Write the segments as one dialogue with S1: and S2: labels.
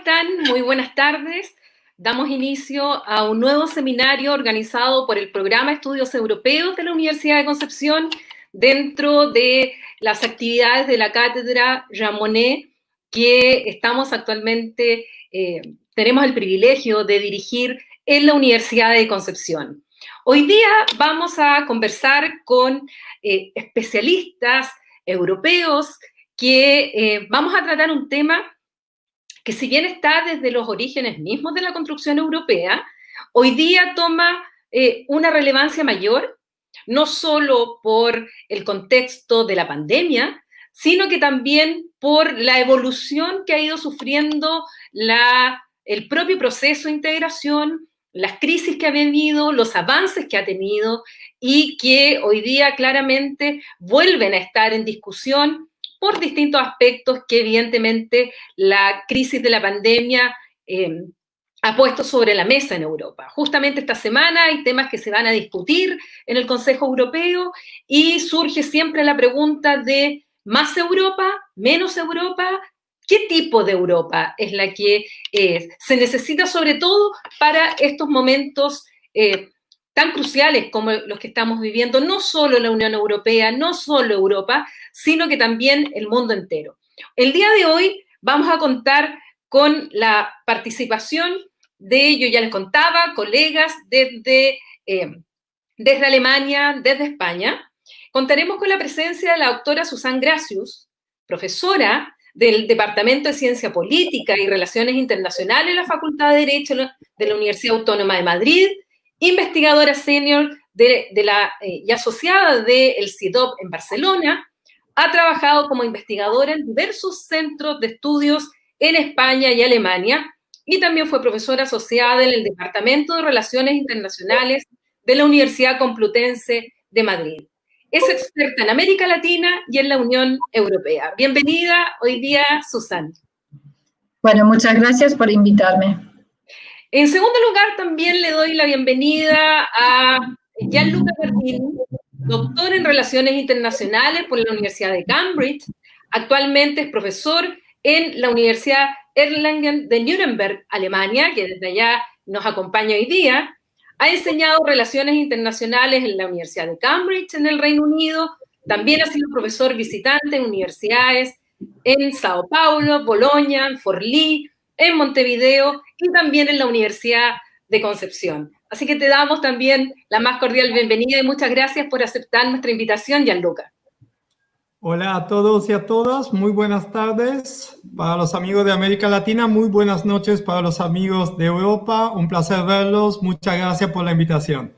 S1: están? Muy buenas tardes. Damos inicio a un nuevo seminario organizado por el Programa de Estudios Europeos de la Universidad de Concepción dentro de las actividades de la cátedra Jean Monnet que estamos actualmente, tenemos el privilegio de dirigir en la Universidad de Concepción. Hoy día vamos a conversar con especialistas europeos que vamos a tratar un tema que, si bien está desde los orígenes mismos de la construcción europea, hoy día toma una relevancia mayor, no solo por el contexto de la pandemia, sino que también por la evolución que ha ido sufriendo el propio proceso de integración, las crisis que ha vivido, los avances que ha tenido y que hoy día claramente vuelven a estar en discusión por distintos aspectos que evidentemente la crisis de la pandemia ha puesto sobre la mesa en Europa. Justamente esta semana hay temas que se van a discutir en el Consejo Europeo y surge siempre la pregunta de ¿más Europa? ¿Menos Europa? ¿Qué tipo de Europa es la que se necesita sobre todo para estos momentos tan cruciales como los que estamos viviendo, no solo la Unión Europea, no solo Europa, sino que también el mundo entero? El día de hoy vamos a contar con la participación de, yo ya les contaba, colegas desde Alemania, desde España. Contaremos con la presencia de la doctora Susanne Gracius, profesora del Departamento de Ciencia Política y Relaciones Internacionales de la Facultad de Derecho de la Universidad Autónoma de Madrid, investigadora senior y asociada del CIDOB en Barcelona. Ha trabajado como investigadora en diversos centros de estudios en España y Alemania, y también fue profesora asociada en el Departamento de Relaciones Internacionales de la Universidad Complutense de Madrid. Es experta en América Latina y en la Unión Europea. Bienvenida hoy día, Susanne.
S2: Bueno, muchas gracias por invitarme.
S1: En segundo lugar, también le doy la bienvenida a Gianluca Verdini, doctor en Relaciones Internacionales por la Universidad de Cambridge. Actualmente es profesor en la Universidad Erlangen de Nuremberg, Alemania, que desde allá nos acompaña hoy día. Ha enseñado Relaciones Internacionales en la Universidad de Cambridge, en el Reino Unido. También ha sido profesor visitante en universidades en Sao Paulo, Bolonia, Forlì, en Montevideo y también en la Universidad de Concepción. Así que te damos también la más cordial bienvenida y muchas gracias por aceptar nuestra invitación, Gianluca.
S3: Hola a todos y a todas, muy buenas tardes para los amigos de América Latina, muy buenas noches para los amigos de Europa, un placer verlos, muchas gracias por la invitación.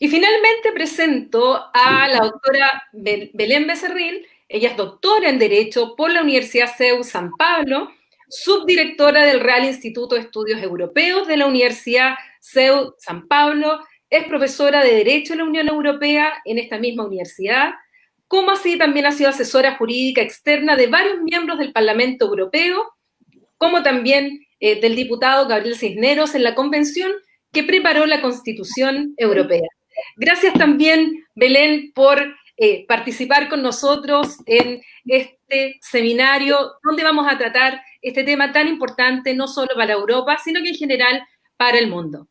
S1: Y finalmente presento a la doctora Belén Becerril. Ella es doctora en Derecho por la Universidad CEU San Pablo, subdirectora del Real Instituto de Estudios Europeos de la Universidad CEU San Pablo, es profesora de Derecho en la Unión Europea en esta misma universidad, como así también ha sido asesora jurídica externa de varios miembros del Parlamento Europeo, como también del diputado Gabriel Cisneros en la convención que preparó la Constitución Europea. Gracias también, Belén, por participar con nosotros en este seminario donde vamos a tratar este tema tan importante no solo para Europa, sino que en general para el mundo.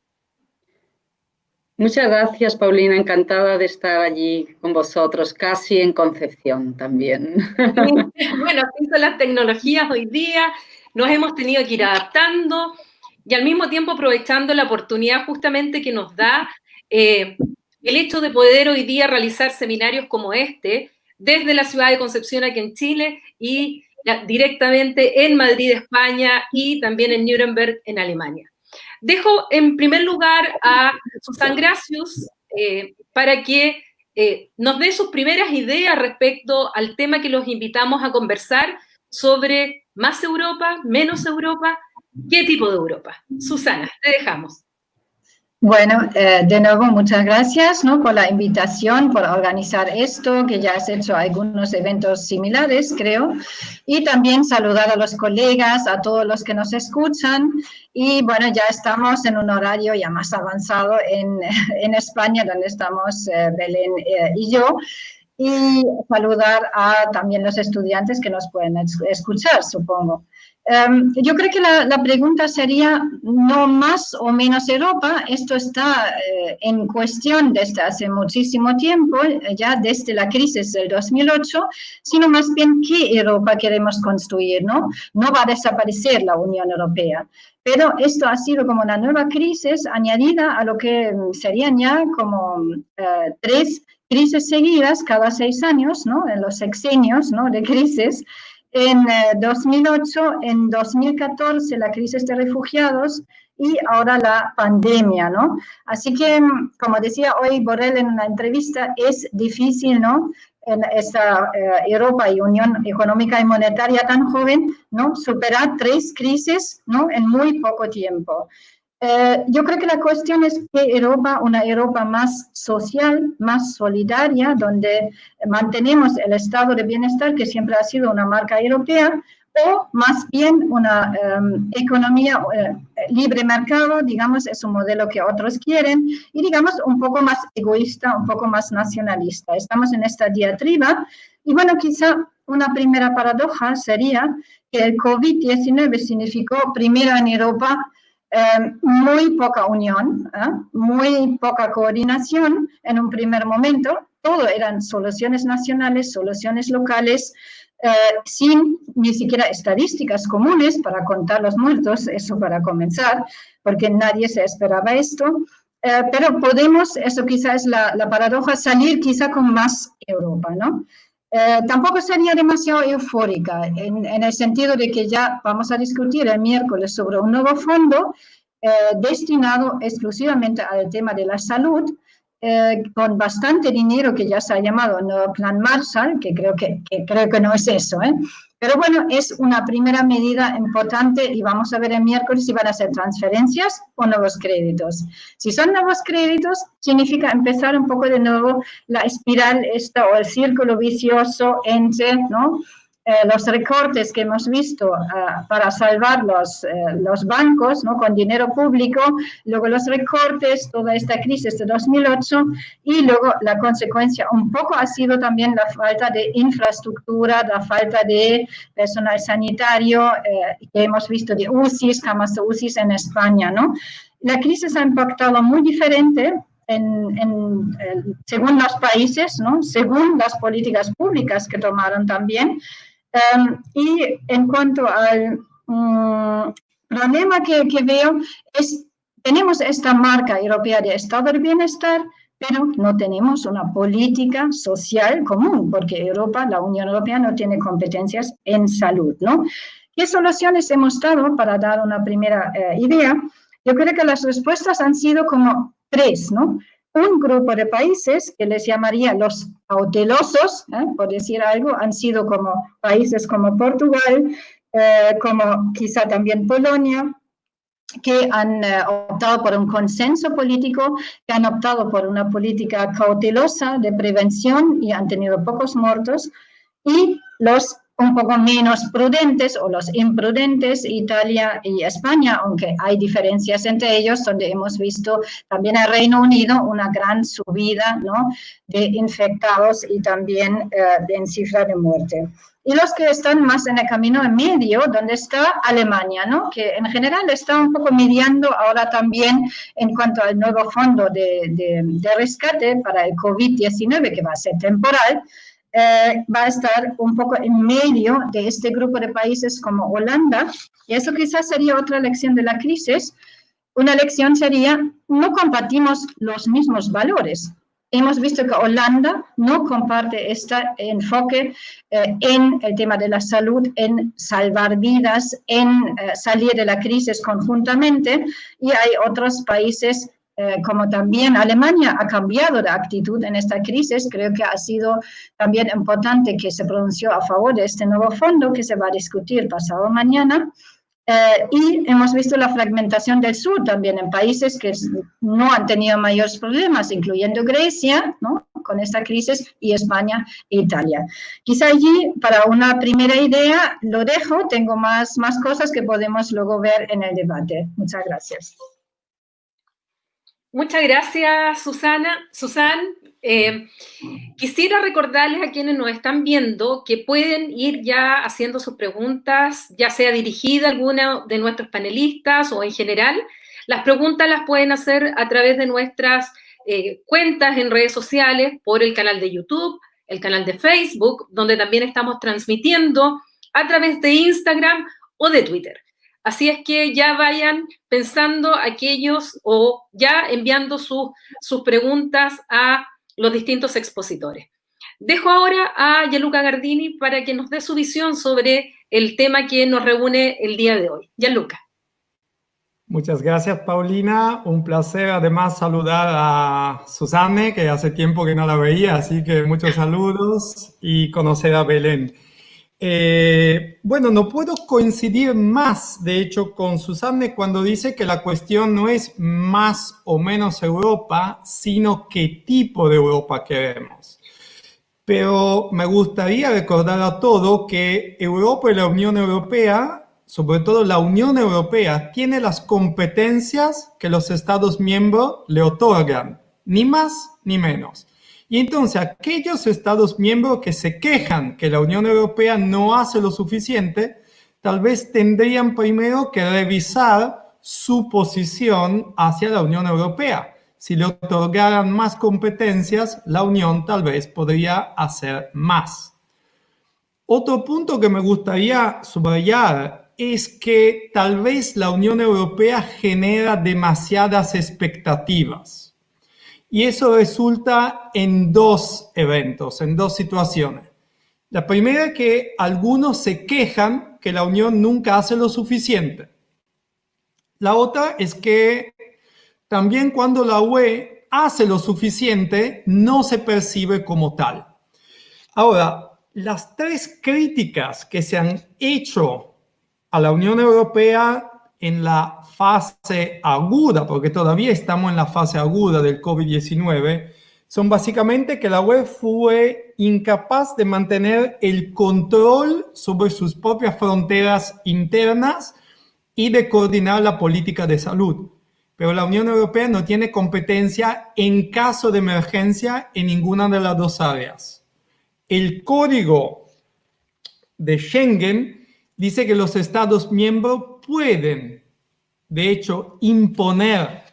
S4: Muchas gracias, Paulina. Encantada de estar allí con vosotros, casi en Concepción también.
S1: Bueno, así son las tecnologías hoy día, nos hemos tenido que ir adaptando y al mismo tiempo aprovechando la oportunidad justamente que nos da el hecho de poder hoy día realizar seminarios como este desde la ciudad de Concepción aquí en Chile y directamente en Madrid, España, y también en Nuremberg, en Alemania. Dejo en primer lugar a Susanne Gracius para que nos dé sus primeras ideas respecto al tema que los invitamos a conversar sobre más Europa, menos Europa, ¿qué tipo de Europa? Susana, te dejamos.
S2: Bueno, de nuevo, muchas gracias, ¿no?, por la invitación, por organizar esto, que ya has hecho algunos eventos similares, creo, y también saludar a los colegas, a todos los que nos escuchan, y bueno, ya estamos en un horario ya más avanzado en España, donde estamos Belén y yo. y saludar a también los estudiantes que nos pueden escuchar, supongo. Yo creo que la pregunta sería no más o menos Europa. Esto está en cuestión desde hace muchísimo tiempo, ya desde la crisis del 2008, sino más bien qué Europa queremos construir, ¿no? No va a desaparecer la Unión Europea, pero esto ha sido como una nueva crisis añadida a lo que serían ya como 3 crisis seguidas cada 6 años, ¿no? En los sexenios, ¿no? De crisis. En 2008, en 2014 la crisis de refugiados y ahora la pandemia, ¿no? Así que, como decía hoy Borrell en una entrevista, es difícil, ¿no? En esta Europa y Unión Económica y Monetaria tan joven, ¿no? Superar 3 crisis, ¿no? En muy poco tiempo. Yo creo que la cuestión es que Europa, una Europa más social, más solidaria, donde mantenemos el estado de bienestar que siempre ha sido una marca europea, o más bien una economía libre mercado, digamos, es un modelo que otros quieren, y digamos un poco más egoísta, un poco más nacionalista. Estamos en esta diatriba, y bueno, quizá una primera paradoja sería que el COVID-19 significó primero en Europa muy poca unión, muy poca coordinación en un primer momento. Todo eran soluciones nacionales, soluciones locales, sin ni siquiera estadísticas comunes para contar los muertos, eso para comenzar, porque nadie se esperaba esto. Pero podemos, eso quizás es la paradoja, salir quizá con más Europa, ¿no? Tampoco sería demasiado eufórica en el sentido de que ya vamos a discutir el miércoles sobre un nuevo fondo destinado exclusivamente al tema de la salud, con bastante dinero que ya se ha llamado nuevo Plan Marshall, que creo que no es eso, pero bueno, es una primera medida importante y vamos a ver el miércoles si van a ser transferencias o nuevos créditos. Si son nuevos créditos, significa empezar un poco de nuevo la espiral esta o el círculo vicioso entre, ¿no? Los recortes que hemos visto para salvar los bancos, ¿no? Con dinero público, luego los recortes, toda esta crisis de 2008 y luego la consecuencia un poco ha sido también la falta de infraestructura, la falta de personal sanitario que hemos visto de UCIs, camas de UCIs en España, ¿no? La crisis ha impactado muy diferente según los países, ¿no? Según las políticas públicas que tomaron también. Y en cuanto al problema que veo es, tenemos esta marca europea de estado de bienestar, pero no tenemos una política social común, porque Europa, la Unión Europea, no tiene competencias en salud, ¿no? ¿Qué soluciones hemos dado para dar una primera idea? Yo creo que las respuestas han sido como 3, ¿no? Un grupo de países que les llamaría los cautelosos, por decir algo, han sido como países como Portugal, como quizá también Polonia, que han optado por un consenso político, que han optado por una política cautelosa de prevención y han tenido pocos muertos, y los un poco menos prudentes o los imprudentes, Italia y España, aunque hay diferencias entre ellos, donde hemos visto también en Reino Unido una gran subida, ¿no? De infectados y también en cifra de muerte. Y los que están más en el camino en medio, donde está Alemania, ¿no? Que en general está un poco mediando ahora también en cuanto al nuevo fondo de rescate para el COVID-19, que va a ser temporal, va a estar un poco en medio de este grupo de países como Holanda, y eso quizás sería otra lección de la crisis. Una lección sería, no compartimos los mismos valores. Hemos visto que Holanda no comparte este enfoque en el tema de la salud, en salvar vidas, en salir de la crisis conjuntamente, y hay otros países como también Alemania ha cambiado de actitud en esta crisis. Creo que ha sido también importante que se pronunció a favor de este nuevo fondo que se va a discutir pasado mañana. Y hemos visto la fragmentación del sur también en países que no han tenido mayores problemas, incluyendo Grecia, ¿no? Con esta crisis, y España e Italia. Quizá allí, para una primera idea, lo dejo. Tengo más cosas que podemos luego ver en el debate. Muchas gracias.
S1: Muchas gracias, Susan. Quisiera recordarles a quienes nos están viendo que pueden ir ya haciendo sus preguntas, ya sea dirigida a alguno de nuestros panelistas o en general. Las preguntas las pueden hacer a través de nuestras cuentas en redes sociales, por el canal de YouTube, el canal de Facebook, donde también estamos transmitiendo a través de Instagram o de Twitter. Así es que ya vayan pensando aquellos o ya enviando sus preguntas a los distintos expositores. Dejo ahora a Gianluca Gardini para que nos dé su visión sobre el tema que nos reúne el día de hoy. Gianluca.
S3: Muchas gracias, Paulina. Un placer además saludar a Susanne, que hace tiempo que no la veía, así que muchos saludos, y conocer a Belén. Bueno, no puedo coincidir más, de hecho, con Susanne cuando dice que la cuestión no es más o menos Europa, sino qué tipo de Europa queremos. Pero me gustaría recordar a todos que Europa y la Unión Europea, sobre todo la Unión Europea, tiene las competencias que los Estados miembros le otorgan, ni más ni menos. Y entonces aquellos Estados miembros que se quejan que la Unión Europea no hace lo suficiente, tal vez tendrían primero que revisar su posición hacia la Unión Europea. Si le otorgaran más competencias, la Unión tal vez podría hacer más. Otro punto que me gustaría subrayar es que tal vez la Unión Europea genera demasiadas expectativas. Y eso resulta en dos eventos, en dos situaciones. La primera es que algunos se quejan que la Unión nunca hace lo suficiente. La otra es que también cuando la UE hace lo suficiente, no se percibe como tal. Ahora, las tres críticas que se han hecho a la Unión Europea en la fase aguda, porque todavía estamos en la fase aguda del COVID-19, son básicamente que la UE fue incapaz de mantener el control sobre sus propias fronteras internas y de coordinar la política de salud. Pero la Unión Europea no tiene competencia en caso de emergencia en ninguna de las dos áreas. El código de Schengen dice que los Estados miembros pueden, de hecho, imponer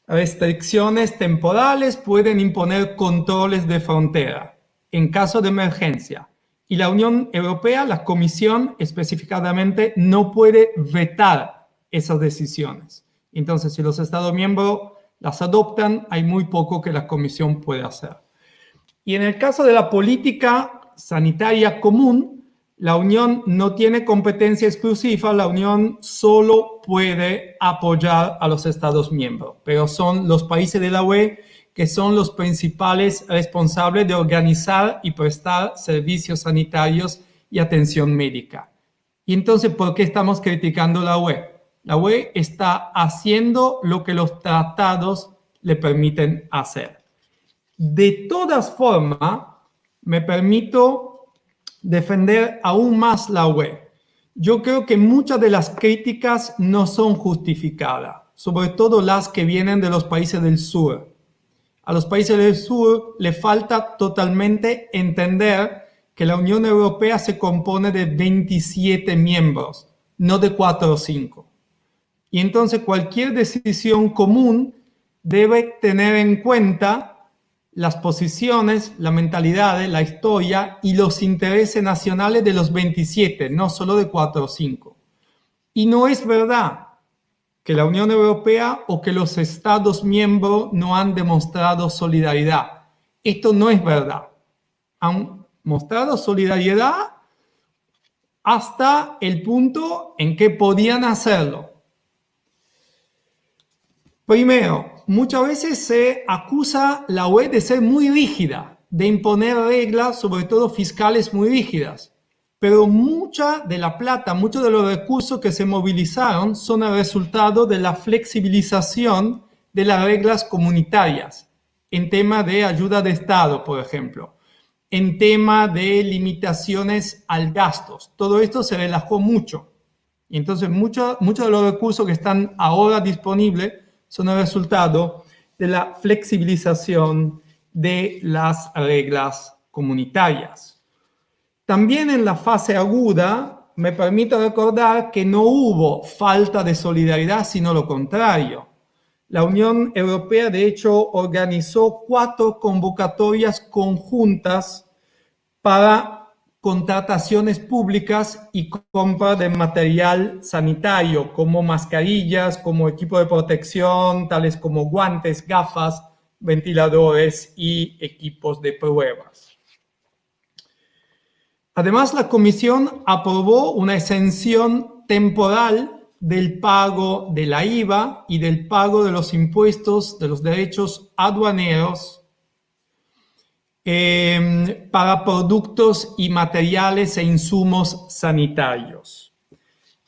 S3: restricciones temporales, pueden imponer controles de frontera en caso de emergencia. Y la Unión Europea, la Comisión específicamente, no puede vetar esas decisiones. Entonces, si los Estados miembros las adoptan, hay muy poco que la Comisión puede hacer. Y en el caso de la política sanitaria común, la Unión no tiene competencia exclusiva, la Unión solo puede apoyar a los Estados miembros, pero son los países de la UE que son los principales responsables de organizar y prestar servicios sanitarios y atención médica. Y entonces, ¿por qué estamos criticando la UE? La UE está haciendo lo que los tratados le permiten hacer. De todas formas, me permito defender aún más la UE. Yo creo que muchas de las críticas no son justificadas, sobre todo las que vienen de los países del sur. A los países del sur le falta totalmente entender que la Unión Europea se compone de 27 miembros, no de 4 o 5. Y entonces cualquier decisión común debe tener en cuenta las posiciones, la mentalidad, la historia y los intereses nacionales de los 27, no solo de 4 o 5. Y no es verdad que la Unión Europea o que los Estados miembros no han demostrado solidaridad. Esto no es verdad. Han mostrado solidaridad hasta el punto en que podían hacerlo. Primero, muchas veces se acusa la UE de ser muy rígida, de imponer reglas, sobre todo fiscales, muy rígidas. Pero mucha de la plata, muchos de los recursos que se movilizaron son el resultado de la flexibilización de las reglas comunitarias en tema de ayuda de Estado, por ejemplo, en tema de limitaciones al gastos. Todo esto se relajó mucho. Y entonces muchos de los recursos que están ahora disponibles son el resultado de la flexibilización de las reglas comunitarias. También en la fase aguda, me permito recordar que no hubo falta de solidaridad, sino lo contrario. La Unión Europea, de hecho, organizó 4 convocatorias conjuntas para contrataciones públicas y compra de material sanitario, como mascarillas, como equipo de protección, tales como guantes, gafas, ventiladores y equipos de pruebas. Además, la Comisión aprobó una exención temporal del pago de la IVA y del pago de los impuestos de los derechos aduaneros para productos y materiales e insumos sanitarios.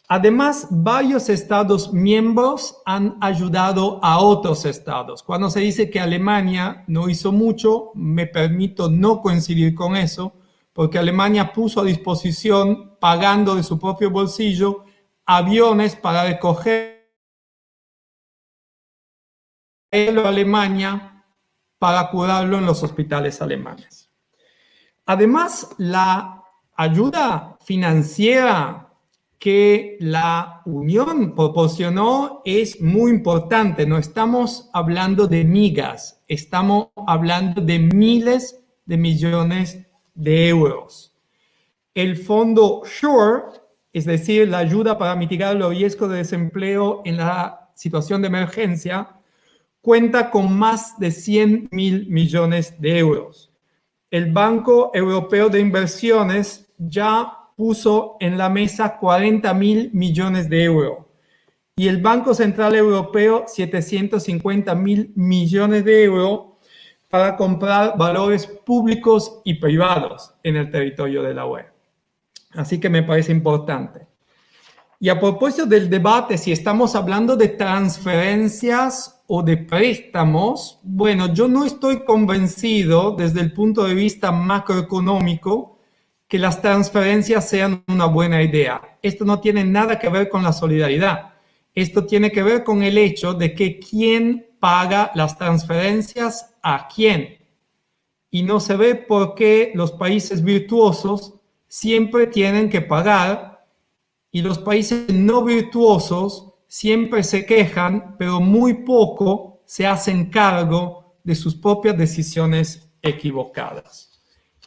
S3: Además, varios Estados miembros han ayudado a otros estados. Cuando se dice que Alemania no hizo mucho, me permito no coincidir con eso, porque Alemania puso a disposición, pagando de su propio bolsillo, aviones para recoger a Alemania para curarlo en los hospitales alemanes. Además, la ayuda financiera que la Unión proporcionó es muy importante. No estamos hablando de migas, estamos hablando de miles de millones de euros. El fondo SURE, es decir, la ayuda para mitigar los riesgos de desempleo en la situación de emergencia, cuenta con más de 100.000 millones de euros. El Banco Europeo de Inversiones ya puso en la mesa 40.000 millones de euros y el Banco Central Europeo 750.000 millones de euros para comprar valores públicos y privados en el territorio de la UE. Así que me parece importante. Y a propósito del debate, si estamos hablando de transferencias o de préstamos, bueno, yo no estoy convencido desde el punto de vista macroeconómico que las transferencias sean una buena idea. Esto no tiene nada que ver con la solidaridad. Esto tiene que ver con el hecho de que quién paga las transferencias a quién. Y no se ve por qué los países virtuosos siempre tienen que pagar y los países no virtuosos siempre se quejan, pero muy poco se hacen cargo de sus propias decisiones equivocadas.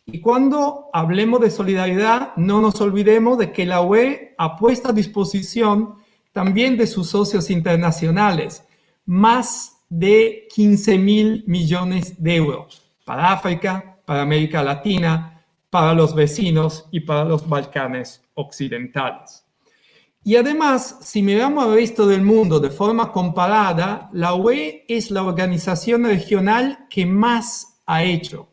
S3: Y cuando hablemos de solidaridad, no nos olvidemos de que la UE ha puesto a disposición también de sus socios internacionales más de 15.000 millones de euros para África, para América Latina, para los vecinos y para los Balcanes occidentales. Y además, si miramos al resto del mundo de forma comparada, la UE es la organización regional que más ha hecho.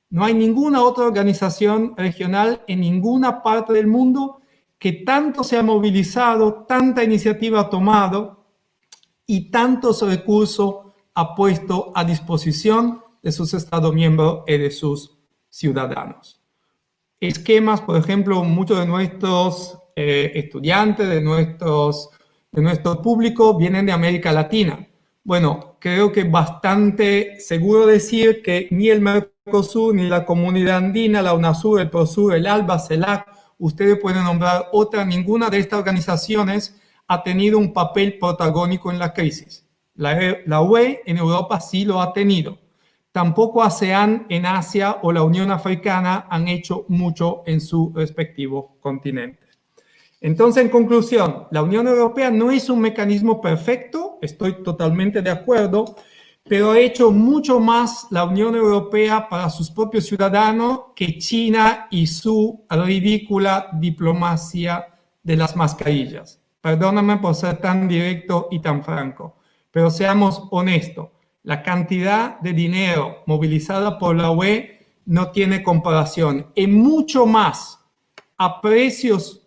S3: No hay ninguna otra organización regional en ninguna parte del mundo que tanto se ha movilizado, tanta iniciativa ha tomado y tantos recursos ha puesto a disposición de sus Estados miembros y de sus ciudadanos. Esquemas, por ejemplo, muchos de nuestros estudiantes, de nuestro público vienen de América Latina. Bueno, creo que es bastante seguro decir que ni el Mercosur, ni la Comunidad Andina, la UNASUR, el PROSUR, el ALBA, CELAC, ustedes pueden nombrar otra, ninguna de estas organizaciones ha tenido un papel protagónico en la crisis. La UE en Europa sí lo ha tenido. Tampoco ASEAN en Asia o la Unión Africana han hecho mucho en su respectivo continente. Entonces, en conclusión, la Unión Europea no es un mecanismo perfecto, estoy totalmente de acuerdo, pero ha hecho mucho más la Unión Europea para sus propios ciudadanos que China y su ridícula diplomacia de las mascarillas. Perdóname por ser tan directo y tan franco, pero seamos honestos. La cantidad de dinero movilizada por la UE no tiene comparación. Y mucho más a precios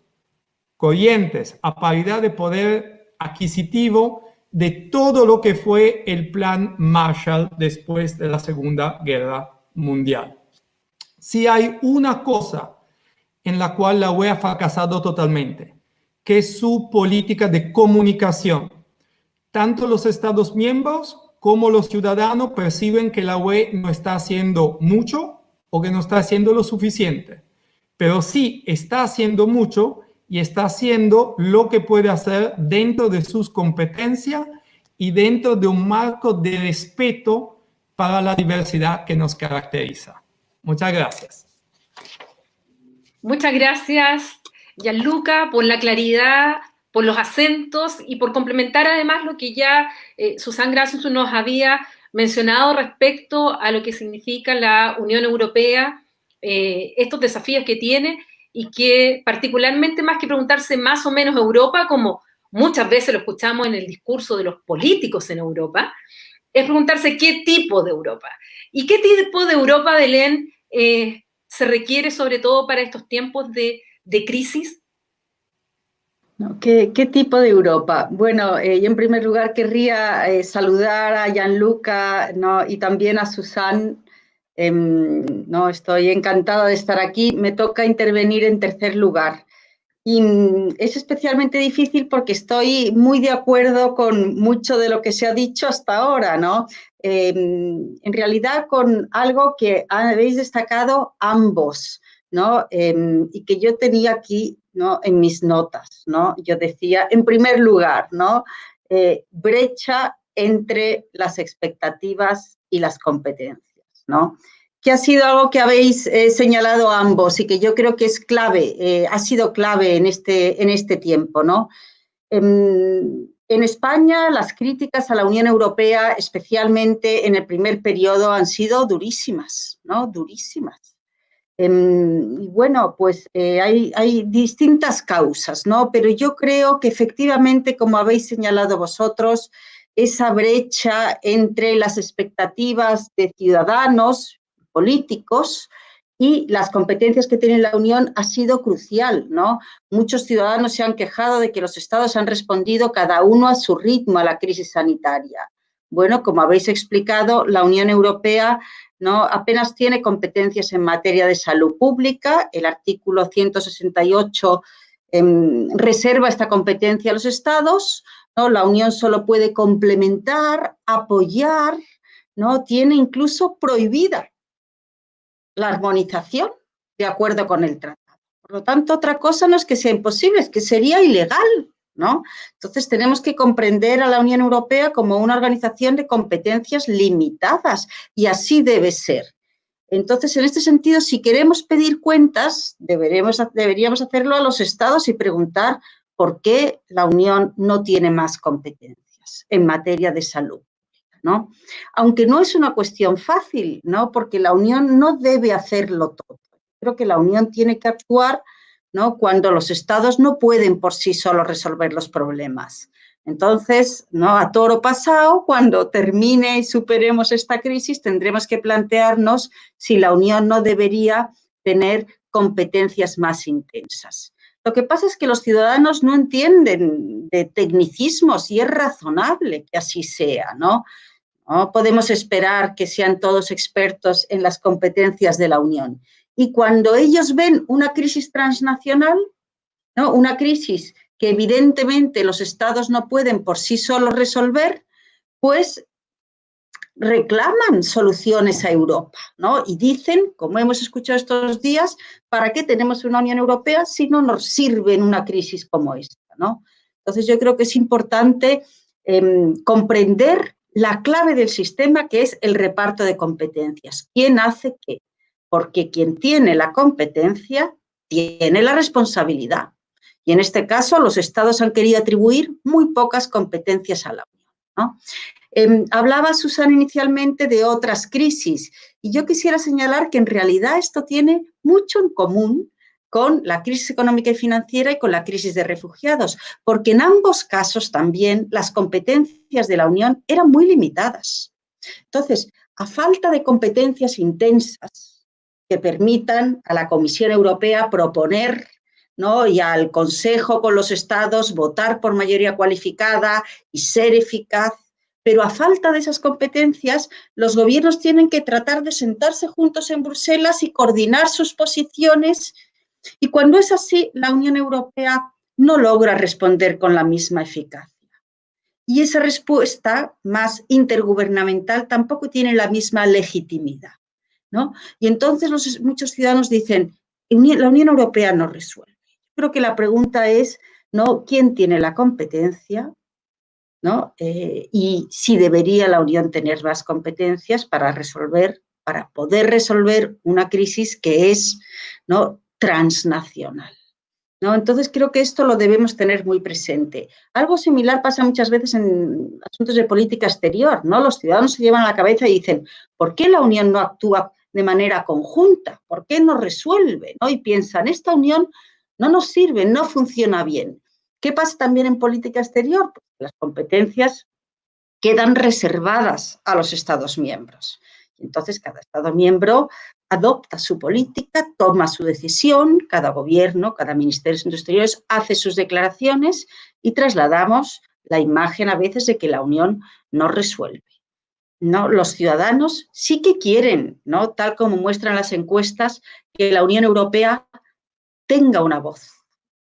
S3: corrientes, a paridad de poder adquisitivo de todo lo que fue el plan Marshall después de la Segunda Guerra Mundial. Si hay una cosa en la cual la UE ha fracasado totalmente, que es su política de comunicación. Tanto los Estados miembros cómo los ciudadanos perciben que la UE no está haciendo mucho o que no está haciendo lo suficiente. Pero sí está haciendo mucho y está haciendo lo que puede hacer dentro de sus competencias y dentro de un marco de respeto para la diversidad que nos caracteriza. Muchas gracias.
S1: Muchas gracias, Gianluca, por la claridad, por los acentos y por complementar además lo que ya Susan Grassus nos había mencionado respecto a lo que significa la Unión Europea, estos desafíos que tiene y que particularmente más que preguntarse más o menos Europa, como muchas veces lo escuchamos en el discurso de los políticos en Europa, es preguntarse qué tipo de Europa. ¿Y qué tipo de Europa, Belén, se requiere sobre todo para estos tiempos de crisis?
S4: No, ¿qué tipo de Europa? Bueno, yo en primer lugar querría saludar a Gianluca, ¿no? Y también a Susan. No, estoy encantada de estar aquí. Me toca intervenir en tercer lugar. Y es especialmente difícil porque estoy muy de acuerdo con mucho de lo que se ha dicho hasta ahora, ¿no? En realidad con algo que habéis destacado ambos, ¿no? Y que yo tenía aquí, ¿no? En mis notas, ¿no? Yo decía, en primer lugar, ¿no? Brecha entre las expectativas y las competencias, ¿no? Que ha sido algo que habéis señalado ambos y que yo creo que es clave, ha sido clave en este tiempo, ¿no? En España, las críticas a la Unión Europea, especialmente en el primer periodo, han sido durísimas, ¿no? Durísimas. Y bueno, pues hay distintas causas, ¿no? Pero yo creo que efectivamente, como habéis señalado vosotros, esa brecha entre las expectativas de ciudadanos, políticos, y las competencias que tiene la Unión ha sido crucial, ¿no? Muchos ciudadanos se han quejado de que los estados han respondido cada uno a su ritmo a la crisis sanitaria. Bueno, como habéis explicado, la Unión Europea, ¿no? Apenas tiene competencias en materia de salud pública. El artículo 168 reserva esta competencia a los estados, ¿no? La Unión solo puede complementar, apoyar, ¿no? Tiene incluso prohibida la armonización de acuerdo con el tratado. Por lo tanto, otra cosa no es que sea imposible, es que sería ilegal, ¿no? Entonces, tenemos que comprender a la Unión Europea como una organización de competencias limitadas y así debe ser. Entonces, en este sentido, si queremos pedir cuentas, deberíamos hacerlo a los estados y preguntar por qué la Unión no tiene más competencias en materia de salud, ¿no? Aunque no es una cuestión fácil, ¿no? Porque la Unión no debe hacerlo todo. Creo que la Unión tiene que actuar, ¿no? Cuando los estados no pueden por sí solos resolver los problemas. Entonces, ¿no? A toro pasado, cuando termine y superemos esta crisis, tendremos que plantearnos si la Unión no debería tener competencias más intensas. Lo que pasa es que los ciudadanos no entienden de tecnicismos y es razonable que así sea, ¿no? No podemos esperar que sean todos expertos en las competencias de la Unión. Y cuando ellos ven una crisis transnacional, ¿no? Una crisis que evidentemente los estados no pueden por sí solos resolver, pues reclaman soluciones a Europa, ¿no? Y dicen, como hemos escuchado estos días, ¿para qué tenemos una Unión Europea si no nos sirve en una crisis como esta, ¿no? Entonces yo creo que es importante comprender la clave del sistema, que es el reparto de competencias. ¿Quién hace qué? Porque quien tiene la competencia tiene la responsabilidad. Y en este caso los estados han querido atribuir muy pocas competencias a la Unión, ¿no? Hablaba Susan inicialmente de otras crisis y yo quisiera señalar que en realidad esto tiene mucho en común con la crisis económica y financiera y con la crisis de refugiados, porque en ambos casos también las competencias de la Unión eran muy limitadas. Entonces, a falta de competencias intensas que permitan a la Comisión Europea proponer, ¿no? Y al Consejo con los Estados votar por mayoría cualificada y ser eficaz, pero a falta de esas competencias, los gobiernos tienen que tratar de sentarse juntos en Bruselas y coordinar sus posiciones. Y cuando es así, la Unión Europea no logra responder con la misma eficacia. y esa respuesta más intergubernamental tampoco tiene la misma legitimidad, ¿no? Y entonces muchos ciudadanos dicen, la Unión Europea no resuelve. Creo que la pregunta es, ¿no?, ¿quién tiene la competencia? ¿No? Y si debería la Unión tener más competencias para poder resolver una crisis que es, ¿no?, transnacional, ¿no? Entonces creo que esto lo debemos tener muy presente. Algo similar pasa muchas veces en asuntos de política exterior, ¿no? Los ciudadanos se llevan a la cabeza y dicen, ¿por qué la Unión no actúa de manera conjunta? ¿Por qué no resuelve? ¿No? Y piensan, esta Unión no nos sirve, no funciona bien. ¿Qué pasa también en política exterior? Pues las competencias quedan reservadas a los Estados miembros. Entonces, cada Estado miembro adopta su política, toma su decisión, cada gobierno, cada ministerio de Asuntos Exteriores hace sus declaraciones y trasladamos la imagen a veces de que la Unión no resuelve, ¿no? Los ciudadanos sí que quieren, ¿no?, tal como muestran las encuestas, que la Unión Europea tenga una voz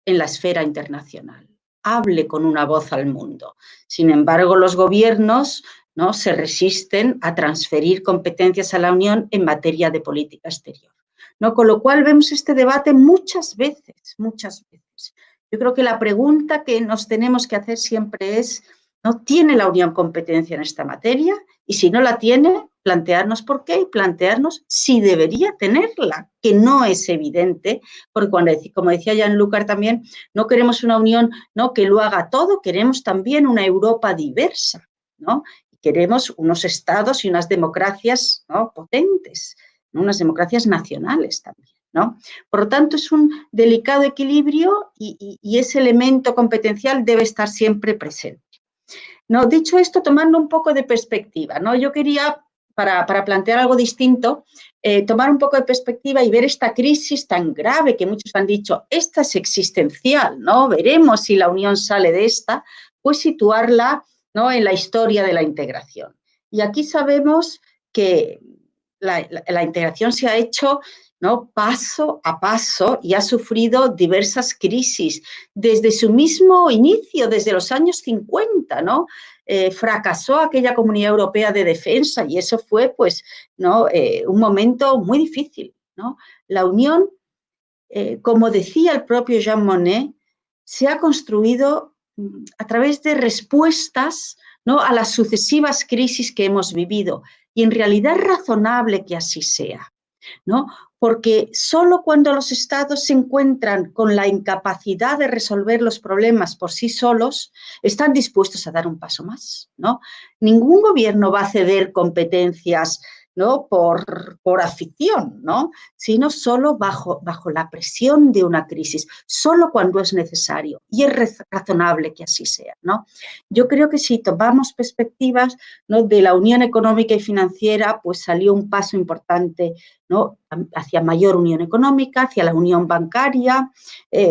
S4: en la esfera internacional, hable con una voz al mundo. Sin embargo, los gobiernos, ¿no?, se resisten a transferir competencias a la Unión en materia de política exterior, ¿no? Con lo cual vemos este debate muchas veces, muchas veces. Yo creo que la pregunta que nos tenemos que hacer siempre es, ¿no?, ¿tiene la Unión competencia en esta materia? Y si no la tiene, plantearnos por qué y plantearnos si debería tenerla, que no es evidente, porque como decía Gianluca también, no queremos una Unión, ¿no?, que lo haga todo, queremos también una Europa diversa, ¿no? Queremos unos estados y unas democracias, ¿no?, potentes, ¿no?, unas democracias nacionales también, ¿no? Por lo tanto, es un delicado equilibrio y ese elemento competencial debe estar siempre presente, ¿no? Dicho esto, tomando un poco de perspectiva, ¿no? Yo quería, para plantear algo distinto, tomar un poco de perspectiva y ver esta crisis tan grave que muchos han dicho, esta es existencial, ¿no? Veremos si la Unión sale de esta, pues situarla, ¿no?, en la historia de la integración. Y aquí sabemos que la integración se ha hecho, ¿no?, paso a paso y ha sufrido diversas crisis desde su mismo inicio, desde los años 50, ¿no? Fracasó aquella Comunidad Europea de Defensa y eso fue, pues, ¿no?, un momento muy difícil, ¿no? La Unión, como decía el propio Jean Monnet, se ha construido a través de respuestas, ¿no?, a las sucesivas crisis que hemos vivido. Y en realidad es razonable que así sea, ¿no? Porque solo cuando los estados se encuentran con la incapacidad de resolver los problemas por sí solos, están dispuestos a dar un paso más, ¿no? Ningún gobierno va a ceder competencias, ¿no?, por afición, ¿no?, sino solo bajo la presión de una crisis, solo cuando es necesario, y es razonable que así sea, ¿no? Yo creo que si tomamos perspectivas, ¿no?, de la Unión Económica y Financiera, pues salió un paso importante, ¿no?, hacia mayor unión económica, hacia la unión bancaria.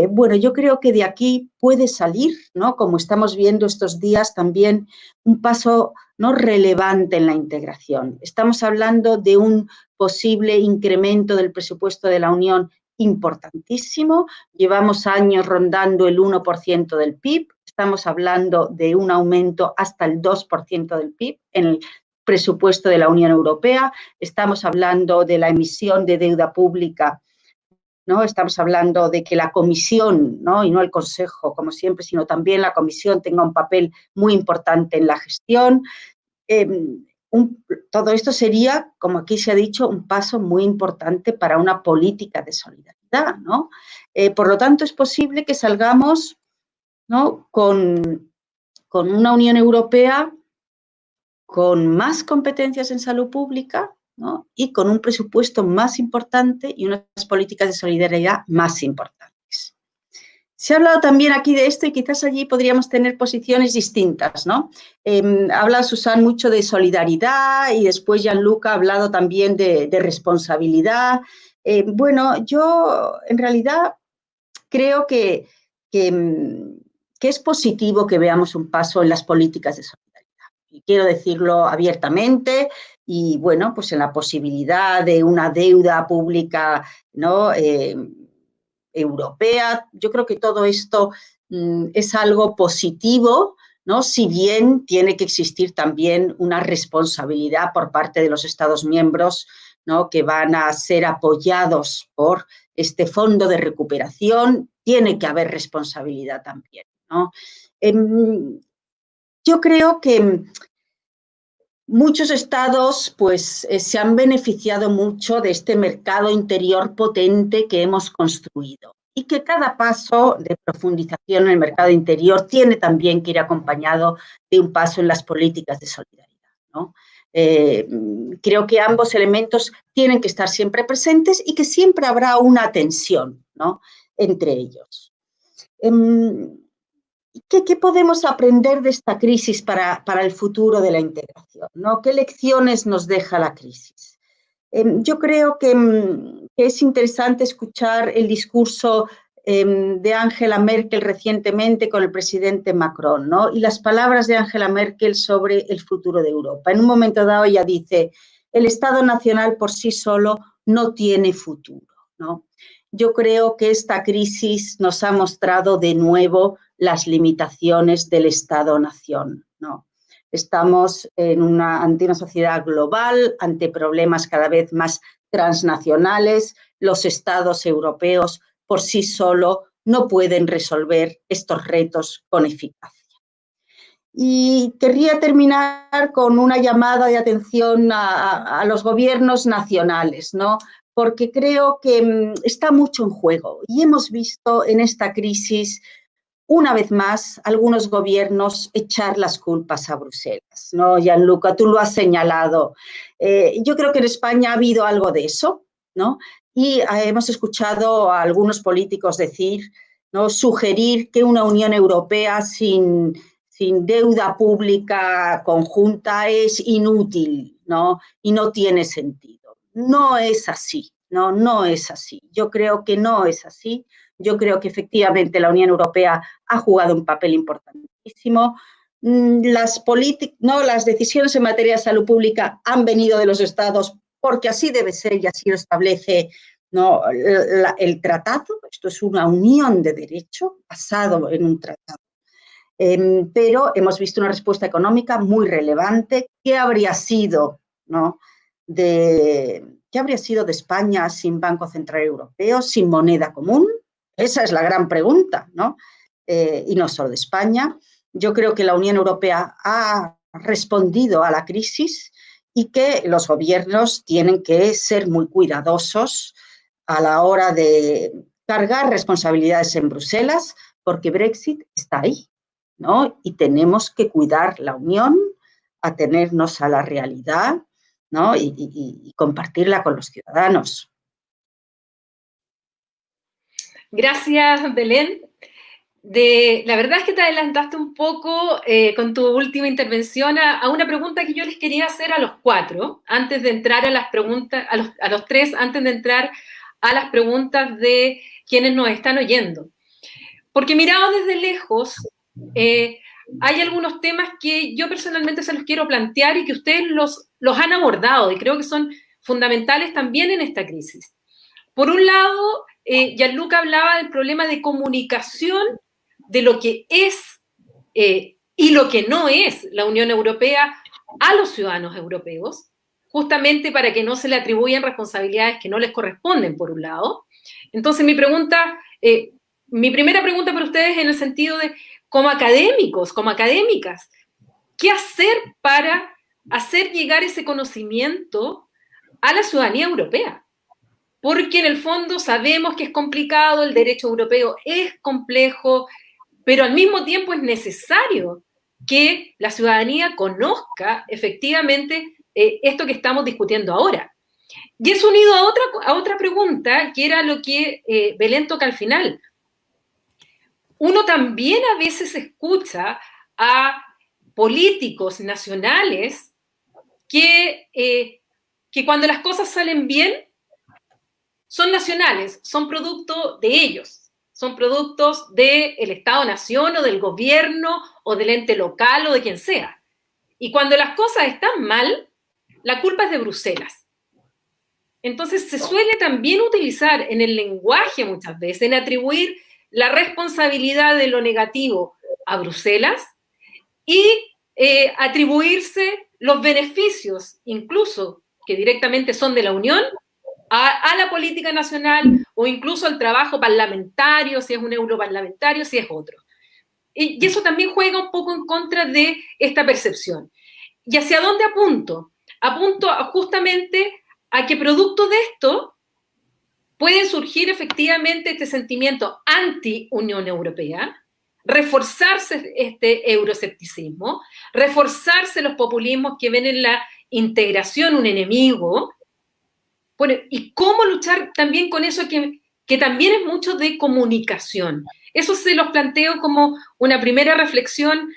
S4: Bueno, yo creo que de aquí puede salir, ¿no?, como estamos viendo estos días también, un paso, ¿no?, relevante en la integración. Estamos hablando de un posible incremento del presupuesto de la Unión importantísimo. Llevamos años rondando el 1% del PIB. Estamos hablando de un aumento hasta el 2% del PIB en el presupuesto de la Unión Europea. Estamos hablando de la emisión de deuda pública, ¿no? Estamos hablando de que la Comisión, ¿no?, y no el Consejo, como siempre, sino también la Comisión tenga un papel muy importante en la gestión. Todo esto sería, como aquí se ha dicho, un paso muy importante para una política de solidaridad, ¿no? Por lo tanto, es posible que salgamos, ¿no?, con una Unión Europea con más competencias en salud pública, ¿no?, y con un presupuesto más importante y unas políticas de solidaridad más importantes. Se ha hablado también aquí de esto y quizás allí podríamos tener posiciones distintas, ¿no? Habla Susan mucho de solidaridad y después Gianluca ha hablado también de responsabilidad. Bueno, yo en realidad creo que es positivo que veamos un paso en las políticas de solidaridad. Y quiero decirlo abiertamente y, bueno, pues en la posibilidad de una deuda pública, ¿no?, europea. Yo creo que todo esto es algo positivo, ¿no? Si bien tiene que existir también una responsabilidad por parte de los Estados miembros, ¿no? Que van a ser apoyados por este fondo de recuperación, tiene que haber responsabilidad también, ¿no? Yo creo que muchos estados pues, se han beneficiado mucho de este mercado interior potente que hemos construido y que cada paso de profundización en el mercado interior tiene también que ir acompañado de un paso en las políticas de solidaridad, ¿no? Creo que ambos elementos tienen que estar siempre presentes y que siempre habrá una tensión, ¿no? Entre ellos. ¿Qué podemos aprender de esta crisis para el futuro de la integración, ¿no? ¿Qué lecciones nos deja la crisis? Yo creo que es interesante escuchar el discurso de Angela Merkel recientemente con el presidente Macron, ¿no? Y las palabras de Angela Merkel sobre el futuro de Europa. En un momento dado ella dice, el Estado Nacional por sí solo no tiene futuro, ¿no? Yo creo que esta crisis nos ha mostrado de nuevo las limitaciones del Estado-nación, ¿no? Estamos ante una sociedad global, ante problemas cada vez más transnacionales. Los estados europeos por sí solos no pueden resolver estos retos con eficacia. Y querría terminar con una llamada de atención a los gobiernos nacionales, ¿no? Porque creo que está mucho en juego y hemos visto en esta crisis una vez más, algunos gobiernos echar las culpas a Bruselas, ¿no? Gianluca, tú lo has señalado. Yo creo que en España ha habido algo de eso, ¿no? Y hemos escuchado a algunos políticos decir, ¿no? Sugerir que una Unión Europea sin deuda pública conjunta es inútil, ¿no? Y no tiene sentido. No es así, ¿no? No es así. Yo creo que no es así. Yo creo que efectivamente la Unión Europea ha jugado un papel importantísimo. Las decisiones en materia de salud pública han venido de los Estados porque así debe ser y así lo establece, ¿no? el tratado. Esto es una unión de derecho basado en un tratado. Pero hemos visto una respuesta económica muy relevante. ¿Qué habría sido, ¿no? ¿Qué habría sido de España sin Banco Central Europeo, sin moneda común? Esa es la gran pregunta, ¿no? Y no solo de España. Yo creo que la Unión Europea ha respondido a la crisis y que los gobiernos tienen que ser muy cuidadosos a la hora de cargar responsabilidades en Bruselas, porque Brexit está ahí, ¿no? Y tenemos que cuidar la Unión, atenernos a la realidad, ¿no? y compartirla con los ciudadanos.
S1: Gracias, Belén. La verdad es que te adelantaste un poco con tu última intervención a una pregunta que yo les quería hacer a los cuatro, antes de entrar a las preguntas, a los tres, antes de entrar a las preguntas de quienes nos están oyendo. Porque mirados desde lejos, hay algunos temas que yo personalmente se los quiero plantear y que ustedes los han abordado y creo que son fundamentales también en esta crisis. Por un lado, Gianluca hablaba del problema de comunicación de lo que es y lo que no es la Unión Europea a los ciudadanos europeos, justamente para que no se le atribuyan responsabilidades que no les corresponden, por un lado. Entonces, mi primera pregunta para ustedes en el sentido de, como académicos, como académicas, ¿qué hacer para hacer llegar ese conocimiento a la ciudadanía europea? Porque en el fondo sabemos que es complicado, el derecho europeo es complejo, pero al mismo tiempo es necesario que la ciudadanía conozca efectivamente esto que estamos discutiendo ahora. Y es unido a otra pregunta, que era lo que Belén toca al final. Uno también a veces escucha a políticos nacionales que cuando las cosas salen bien, son nacionales, son producto de ellos, son productos del Estado-Nación o del gobierno o del ente local o de quien sea. Y cuando las cosas están mal, la culpa es de Bruselas. Entonces se suele también utilizar en el lenguaje muchas veces, en atribuir la responsabilidad de lo negativo a Bruselas y atribuirse los beneficios, incluso que directamente son de la Unión, a la política nacional o incluso al trabajo parlamentario, si es un europarlamentario, si es otro. Y eso también juega un poco en contra de esta percepción. ¿Y hacia dónde apunto? Apunto justamente a que producto de esto puede surgir efectivamente este sentimiento anti-Unión Europea, reforzarse este euroescepticismo, reforzarse los populismos que ven en la integración un enemigo. Bueno, y cómo luchar también con eso que también es mucho de comunicación. Eso se los planteo como una primera reflexión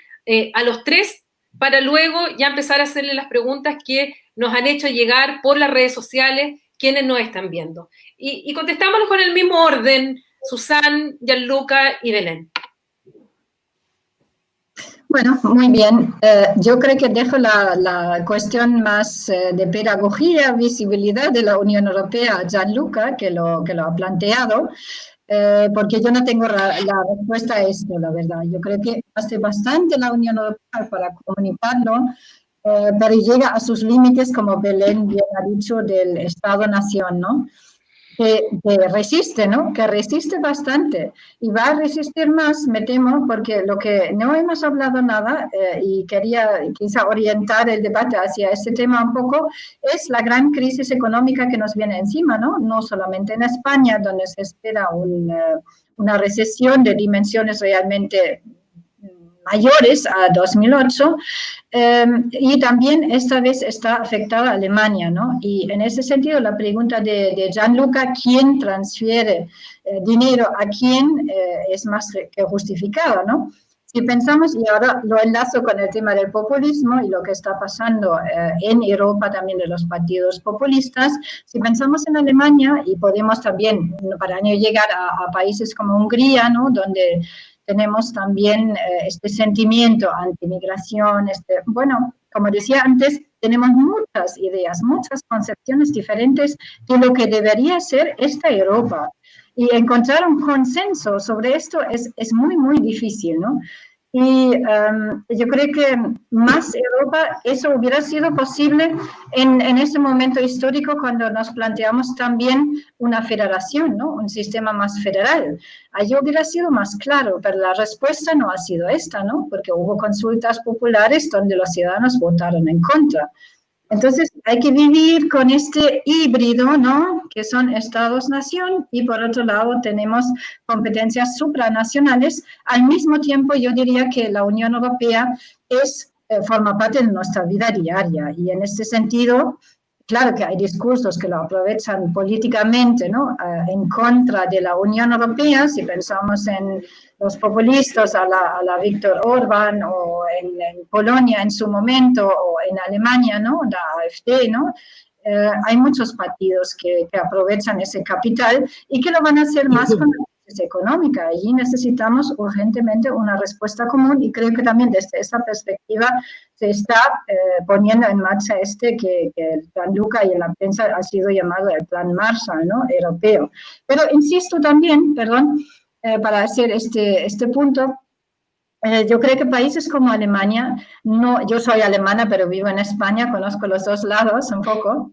S1: a los tres, para luego ya empezar a hacerle las preguntas que nos han hecho llegar por las redes sociales quienes nos están viendo. Y contestámoslo con el mismo orden, Susan, Gianluca y Belén.
S2: Bueno, muy bien. Yo creo que dejo la cuestión más de pedagogía, visibilidad de la Unión Europea a Gianluca, que lo ha planteado, porque yo no tengo la respuesta a esto, la verdad. Yo creo que hace bastante la Unión Europea para comunicarlo, pero llega a sus límites, como Belén bien ha dicho, del Estado-Nación, ¿no? Que resiste, ¿no? Que resiste bastante y va a resistir más, me temo, porque lo que no hemos hablado nada y quería quizá orientar el debate hacia este tema un poco, es la gran crisis económica que nos viene encima, ¿no? No solamente en España, donde se espera una recesión de dimensiones realmente mayores a 2008, y también esta vez está afectada Alemania, ¿no? Y en ese sentido la pregunta de Gianluca, ¿quién transfiere dinero a quién? Es más que justificada, ¿no? Si pensamos, y ahora lo enlazo con el tema del populismo y lo que está pasando en Europa también de los partidos populistas, si pensamos en Alemania, y podemos también, para no llegar a países como Hungría, ¿no? Donde tenemos también este sentimiento antimigración, bueno, como decía antes, tenemos muchas ideas, muchas concepciones diferentes de lo que debería ser esta Europa. Y encontrar un consenso sobre esto es muy, muy difícil, ¿no? Y yo creo que más Europa, eso hubiera sido posible en ese momento histórico cuando nos planteamos también una federación, ¿no? Un sistema más federal. Allí hubiera sido más claro, pero la respuesta no ha sido esta, ¿no? Porque hubo consultas populares donde los ciudadanos votaron en contra. Entonces, hay que vivir con este híbrido, ¿no? Que son estados-nación y por otro lado tenemos competencias supranacionales. Al mismo tiempo, yo diría que la Unión Europea forma parte de nuestra vida diaria y en este sentido, claro que hay discursos que lo aprovechan políticamente, ¿no? En contra de la Unión Europea, si pensamos en los populistas a la Viktor Orbán o en Polonia en su momento o en Alemania, ¿no? La AfD, ¿no? Hay muchos partidos que aprovechan ese capital y que lo van a hacer más con la crisis económica. Allí necesitamos urgentemente una respuesta común y creo que también desde esa perspectiva se está poniendo en marcha que Gianluca y en la prensa ha sido llamado el Plan Marshall, ¿no? Europeo. Pero insisto también, perdón, para hacer este punto, yo creo que países como Alemania, yo soy alemana pero vivo en España, conozco los dos lados un poco,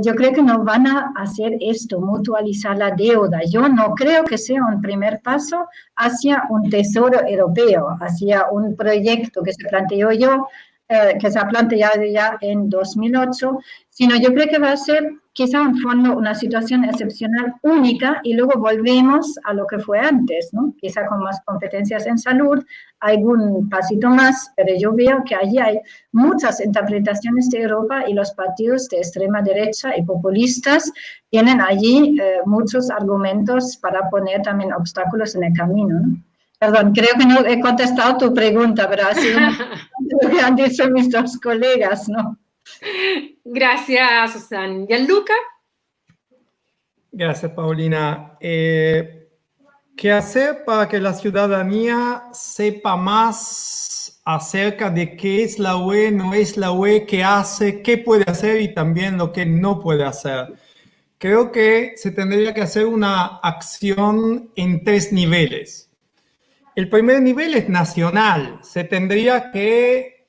S2: yo creo que no van a hacer esto, mutualizar la deuda. Yo no creo que sea un primer paso hacia un tesoro europeo, hacia un proyecto que se planteó que se ha planteado ya en 2008, sino yo creo que va a ser quizá un fondo, una situación excepcional única y luego volvemos a lo que fue antes, ¿no? Quizá con más competencias en salud, algún pasito más, pero yo veo que allí hay muchas interpretaciones de Europa y los partidos de extrema derecha y populistas tienen allí muchos argumentos para poner también obstáculos en el camino, ¿no? Perdón, creo que no he contestado tu pregunta, pero ha sido lo que han dicho mis dos colegas, ¿no?
S1: Gracias, Susan. ¿Gianluca?
S3: Gracias, Paulina. ¿Qué hacer para que la ciudadanía sepa más acerca de qué es la UE, no es la UE, qué hace, qué puede hacer y también lo que no puede hacer? Creo que se tendría que hacer una acción en 3 niveles. El primer nivel es nacional. Se tendría que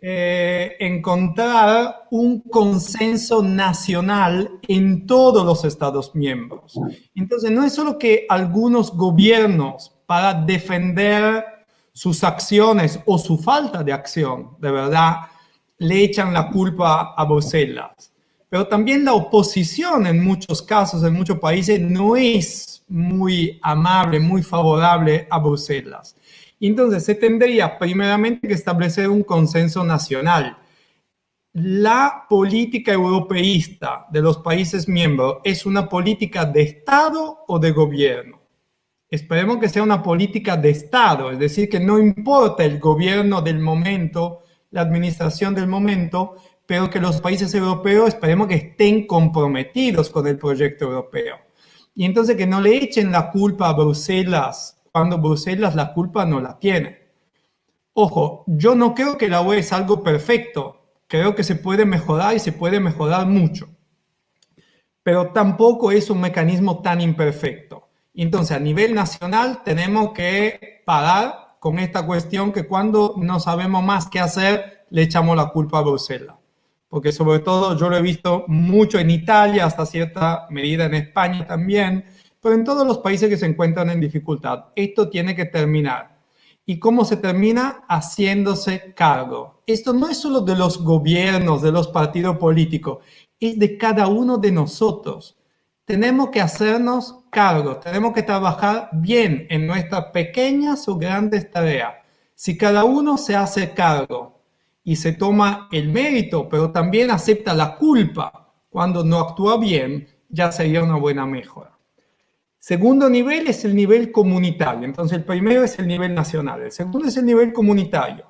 S3: encontrar un consenso nacional en todos los Estados miembros. Entonces, no es solo que algunos gobiernos, para defender sus acciones o su falta de acción, de verdad, le echan la culpa a Bruselas. Pero también la oposición en muchos casos, en muchos países, no es muy amable, muy favorable a Bruselas. Entonces, se tendría primeramente que establecer un consenso nacional. La política europeísta de los países miembros es una política de Estado o de gobierno. Esperemos que sea una política de Estado, es decir, que no importa el gobierno del momento, la administración del momento, pero que los países europeos esperemos que estén comprometidos con el proyecto europeo. Y entonces que no le echen la culpa a Bruselas cuando Bruselas la culpa no la tiene. Ojo, yo no creo que la UE es algo perfecto. Creo que se puede mejorar y se puede mejorar mucho. Pero tampoco es un mecanismo tan imperfecto. Entonces, a nivel nacional tenemos que parar con esta cuestión que cuando no sabemos más qué hacer, le echamos la culpa a Bruselas. Porque sobre todo yo lo he visto mucho en Italia, hasta cierta medida en España también, pero en todos los países que se encuentran en dificultad. Esto tiene que terminar. ¿Y cómo se termina? Haciéndose cargo. Esto no es solo de los gobiernos, de los partidos políticos, es de cada uno de nosotros. Tenemos que hacernos cargo, tenemos que trabajar bien en nuestras pequeñas o grandes tareas. Si cada uno se hace cargo y se toma el mérito, pero también acepta la culpa cuando no actúa bien, ya sería una buena mejora. Segundo nivel es el nivel comunitario. Entonces, el primero es el nivel nacional. El segundo es el nivel comunitario.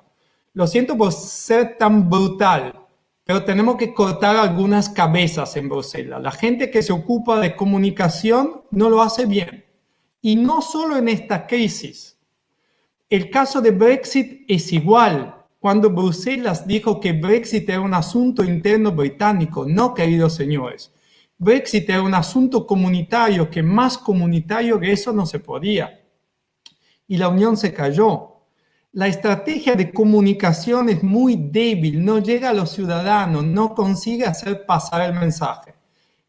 S3: Lo siento por ser tan brutal, pero tenemos que cortar algunas cabezas en Bruselas. La gente que se ocupa de comunicación no lo hace bien. Y no solo en esta crisis. El caso de Brexit es igual. Cuando Bruselas dijo que Brexit era un asunto interno británico, no, queridos señores. Brexit era un asunto comunitario, que más comunitario que eso no se podía. Y la Unión se cayó. La estrategia de comunicación es muy débil, no llega a los ciudadanos, no consigue hacer pasar el mensaje.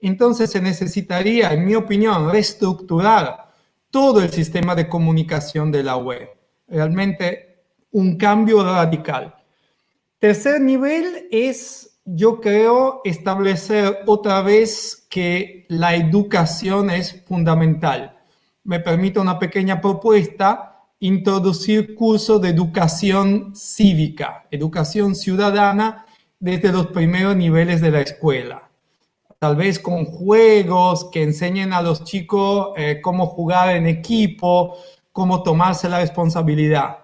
S3: Entonces se necesitaría, en mi opinión, reestructurar todo el sistema de comunicación de la UE. Realmente un cambio radical. Tercer nivel es, yo creo, establecer otra vez que la educación es fundamental. Me permito una pequeña propuesta: introducir cursos de educación cívica, educación ciudadana desde los primeros niveles de la escuela. Tal vez con juegos que enseñen a los chicos cómo jugar en equipo, cómo tomarse la responsabilidad.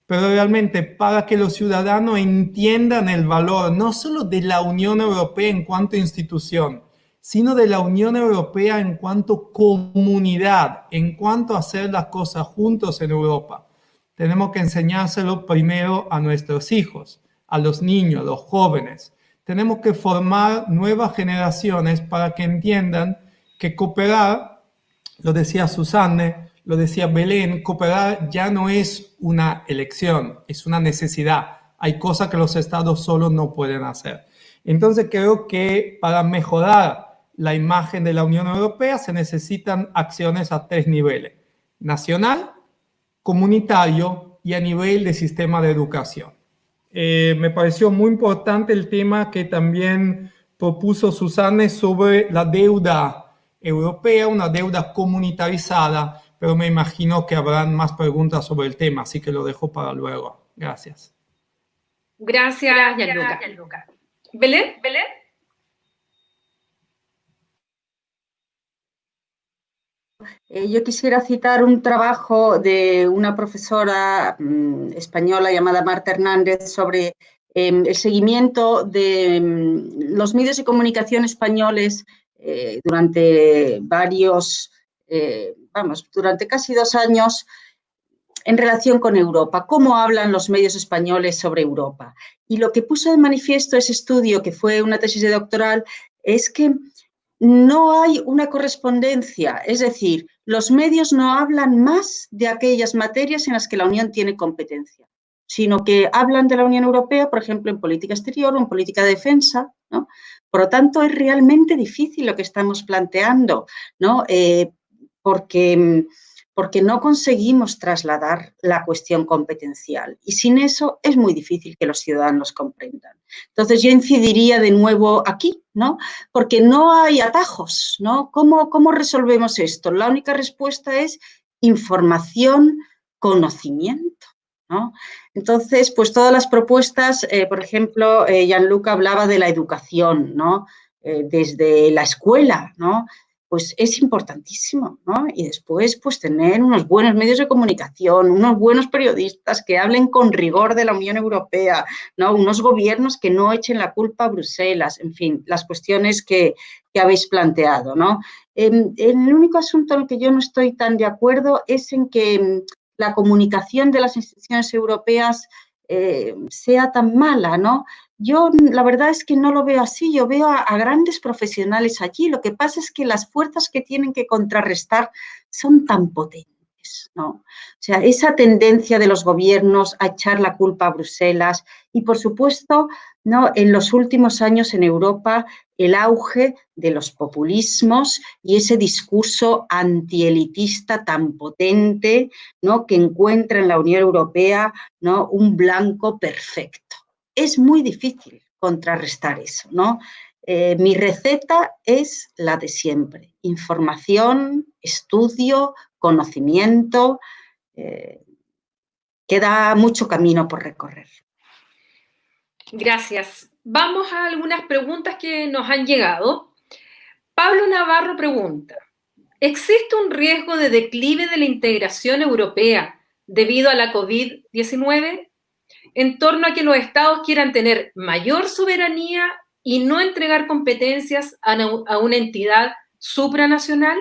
S3: Pero realmente para que los ciudadanos entiendan el valor no solo de la Unión Europea en cuanto a institución, sino de la Unión Europea en cuanto comunidad, en cuanto a hacer las cosas juntos en Europa. Tenemos que enseñárselo primero a nuestros hijos, a los niños, a los jóvenes. Tenemos que formar nuevas generaciones para que entiendan que cooperar, lo decía Susanne, lo decía Belén, cooperar ya no es una elección, es una necesidad. Hay cosas que los estados solos no pueden hacer. Entonces creo que para mejorar la imagen de la Unión Europea se necesitan acciones a 3 niveles: nacional, comunitario y a nivel de sistema de educación. Me pareció muy importante el tema que también propuso Susanne sobre la deuda europea, una deuda comunitarizada, pero me imagino que habrán más preguntas sobre el tema, así que lo dejo para luego. Gracias.
S1: Gracias, Gianluca. ¿Belén?
S4: Yo quisiera citar un trabajo de una profesora española llamada Marta Hernández sobre el seguimiento de los medios de comunicación españoles durante durante casi 2 años en relación con Europa. ¿Cómo hablan los medios españoles sobre Europa? Y lo que puso de manifiesto ese estudio, que fue una tesis de doctoral, es que no hay una correspondencia, es decir, los medios no hablan más de aquellas materias en las que la Unión tiene competencia, sino que hablan de la Unión Europea, por ejemplo, en política exterior o en política de defensa, ¿no? Por lo tanto, es realmente difícil lo que estamos planteando, ¿no? Porque no conseguimos trasladar la cuestión competencial y sin eso es muy difícil que los ciudadanos comprendan. Entonces, yo incidiría de nuevo aquí, ¿no? Porque no hay atajos, ¿no? ¿Cómo resolvemos esto? La única respuesta es información, conocimiento, ¿no? Entonces, pues todas las propuestas, por ejemplo, Gianluca hablaba de la educación, ¿no? Desde la escuela, ¿no? Pues es importantísimo, ¿no? Y después, pues tener unos buenos medios de comunicación, unos buenos periodistas que hablen con rigor de la Unión Europea, ¿no? Unos gobiernos que no echen la culpa a Bruselas, en fin, las cuestiones que habéis planteado, ¿no? El único asunto en el que yo no estoy tan de acuerdo es en que la comunicación de las instituciones europeas sea tan mala, ¿no? Yo la verdad es que no lo veo así, yo veo a grandes profesionales allí, lo que pasa es que las fuerzas que tienen que contrarrestar son tan potentes, ¿no? O sea, esa tendencia de los gobiernos a echar la culpa a Bruselas y, por supuesto, ¿no? En los últimos años en Europa el auge de los populismos y ese discurso antielitista tan potente, ¿no? Que encuentra en la Unión Europea, ¿no? Un blanco perfecto. Es muy difícil contrarrestar eso, ¿no? Mi receta es la de siempre, información, estudio, conocimiento, queda mucho camino por recorrer.
S1: Gracias. Vamos a algunas preguntas que nos han llegado. Pablo Navarro pregunta, ¿existe un riesgo de declive de la integración europea debido a la COVID-19? En torno a que los estados quieran tener mayor soberanía y no entregar competencias a una entidad supranacional.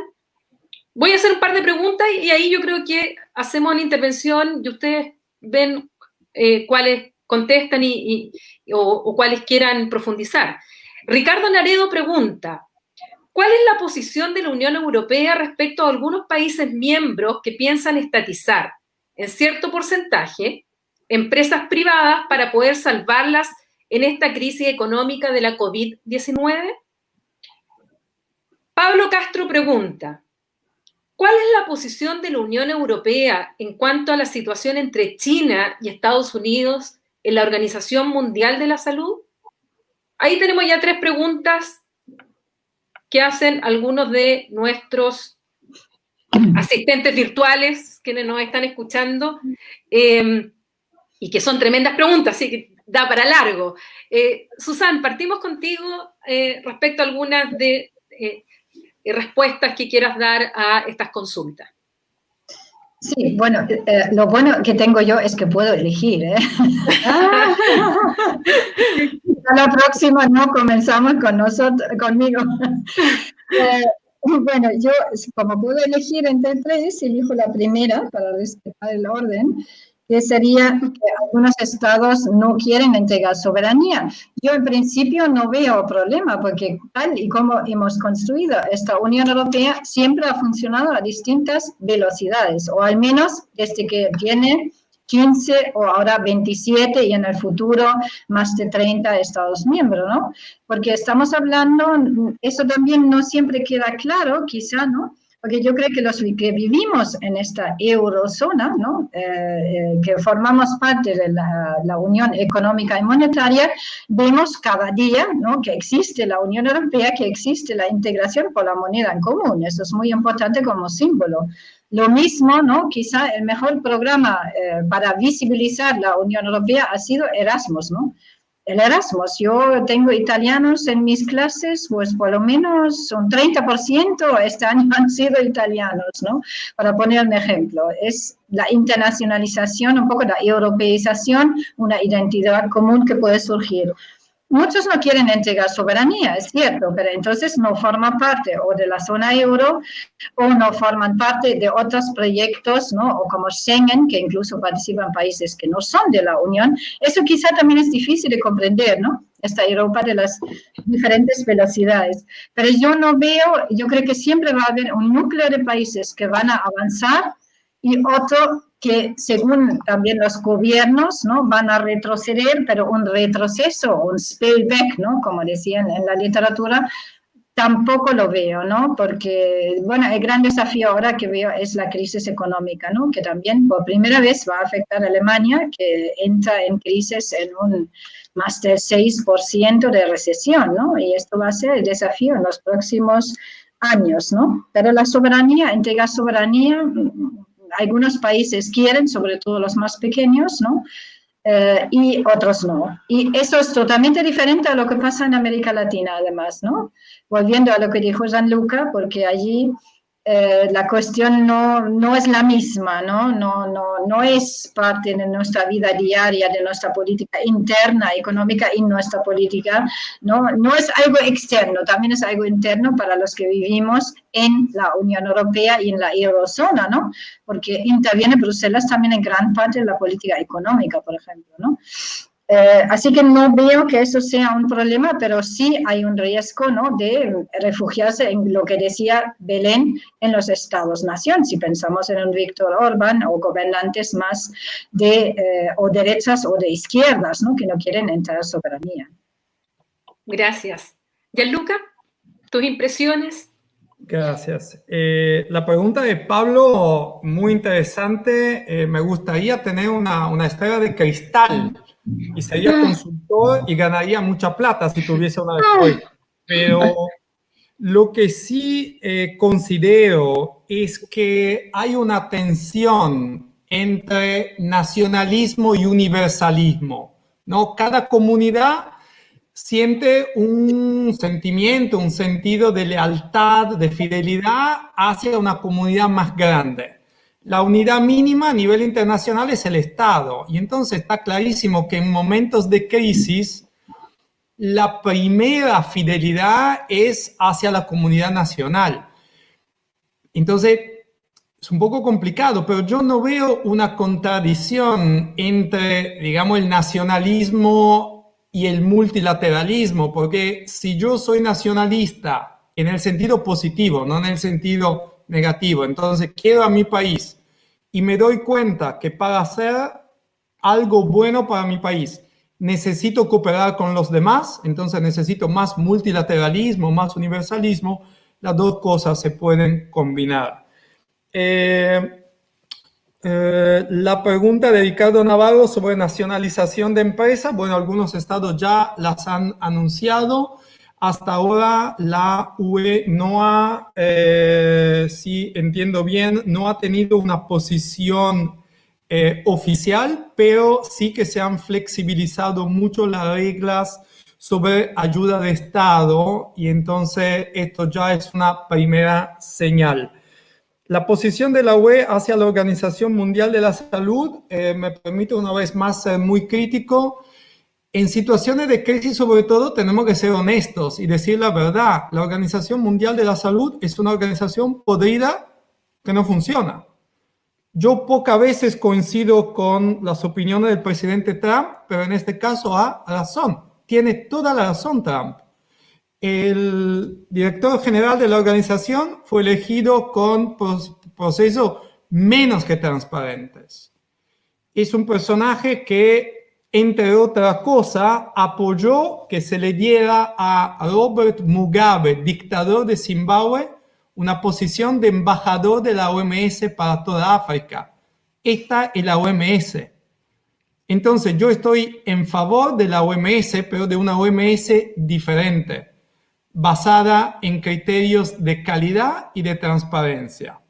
S1: Voy a hacer un par de preguntas y ahí yo creo que hacemos una intervención y ustedes ven cuáles contestan o cuáles quieran profundizar. Ricardo Naredo pregunta, ¿cuál es la posición de la Unión Europea respecto a algunos países miembros que piensan estatizar en cierto porcentaje empresas privadas para poder salvarlas en esta crisis económica de la COVID-19? Pablo Castro pregunta, ¿cuál es la posición de la Unión Europea en cuanto a la situación entre China y Estados Unidos en la Organización Mundial de la Salud? Ahí tenemos ya 3 preguntas que hacen algunos de nuestros asistentes virtuales, quienes nos están escuchando, y que son tremendas preguntas, así que da para largo. Susan, partimos contigo respecto a algunas de respuestas que quieras dar a estas consultas.
S2: Sí, bueno, lo bueno que tengo yo es que puedo elegir, ¿eh? La próxima no comenzamos conmigo. Bueno, yo como puedo elegir entre 3, elijo la primera para respetar el orden, que sería que algunos estados no quieren entregar soberanía. Yo en principio no veo problema porque tal y como hemos construido esta Unión Europea siempre ha funcionado a distintas velocidades, o al menos desde que tiene 15 o ahora 27 y en el futuro más de 30 estados miembros, ¿no? Porque estamos hablando, eso también no siempre queda claro, quizá, ¿no? Porque yo creo que los que vivimos en esta eurozona, ¿no? Que formamos parte de la Unión Económica y Monetaria, vemos cada día, ¿no? Que existe la Unión Europea, que existe la integración por la moneda en común. Eso es muy importante como símbolo. Lo mismo, ¿no? Quizá el mejor programa para visibilizar la Unión Europea ha sido Erasmus, ¿no? El Erasmus, yo tengo italianos en mis clases, pues por lo menos un 30% este año han sido italianos, ¿no? Para poner un ejemplo, es la internacionalización, un poco la europeización, una identidad común que puede surgir. Muchos no quieren entregar soberanía, es cierto, pero entonces no forman parte o de la zona euro o no forman parte de otros proyectos, ¿no? O como Schengen, que incluso participan países que no son de la Unión. Eso quizá también es difícil de comprender, ¿no? esta Europa de las diferentes velocidades. Pero yo creo que siempre va a haber un núcleo de países que van a avanzar y otro que, según también los gobiernos, ¿no?, van a retroceder, pero un retroceso, un spillback, ¿no?, como decían en la literatura, tampoco lo veo, ¿no? Porque, bueno, el gran desafío ahora que veo es la crisis económica, ¿no? Que también por primera vez va a afectar a Alemania, que entra en crisis en un más del 6% de recesión, ¿no? Y esto va a ser el desafío en los próximos años, ¿no? Pero la soberanía, entregar soberanía, algunos países quieren, sobre todo los más pequeños, ¿no? Y otros no. Y eso es totalmente diferente a lo que pasa en América Latina, además, ¿no? Volviendo a lo que dijo Gianluca, porque allí la cuestión no es la misma, no es parte de nuestra vida diaria, de nuestra política interna, económica y nuestra política, no es algo externo, también es algo interno para los que vivimos en la Unión Europea y en la eurozona, ¿no? Porque interviene Bruselas también en gran parte de la política económica, por ejemplo, ¿no? Así que no veo que eso sea un problema, pero sí hay un riesgo, ¿no?, de refugiarse en lo que decía Belén en los estados-nación, si pensamos en un Víctor Orbán o gobernantes más o derechas o de izquierdas, ¿no?, que no quieren entrar a soberanía.
S1: Gracias. Gianluca, ¿tus impresiones?
S3: Gracias. La pregunta de Pablo, muy interesante. Me gustaría tener una esfera de cristal y sería consultor y ganaría mucha plata si tuviese una respuesta. Pero lo que sí considero es que hay una tensión entre nacionalismo y universalismo, ¿no? Cada comunidad siente un sentimiento, un sentido de lealtad, de fidelidad hacia una comunidad más grande. La unidad mínima a nivel internacional es el Estado. Y entonces está clarísimo que en momentos de crisis, la primera fidelidad es hacia la comunidad nacional. Entonces, es un poco complicado, pero yo no veo una contradicción entre, digamos, el nacionalismo y el multilateralismo, porque si yo soy nacionalista en el sentido positivo, no en el sentido negativo, entonces quiero a mi país y me doy cuenta que para hacer algo bueno para mi país necesito cooperar con los demás, entonces necesito más multilateralismo, más universalismo, las dos cosas se pueden combinar. La pregunta de Ricardo Navarro sobre nacionalización de empresas, bueno, algunos estados ya las han anunciado. Hasta ahora la UE no ha, si entiendo bien, no ha tenido una posición oficial, pero sí que se han flexibilizado mucho las reglas sobre ayuda de Estado y entonces esto ya es una primera señal. La posición de la UE hacia la Organización Mundial de la Salud me permite una vez más ser muy crítico. En situaciones de crisis, sobre todo, tenemos que ser honestos y decir la verdad. La Organización Mundial de la Salud es una organización podrida que no funciona. Yo pocas veces coincido con las opiniones del presidente Trump, pero en este caso ha razón. Tiene toda la razón Trump. El director general de la organización fue elegido con procesos menos que transparentes. Es un personaje que, entre otras cosas, apoyó que se le diera a Robert Mugabe, dictador de Zimbabue, una posición de embajador de la OMS para toda África. Esta es la OMS. Entonces, yo estoy en favor de la OMS, pero de una OMS diferente, basada en criterios de calidad y de transparencia.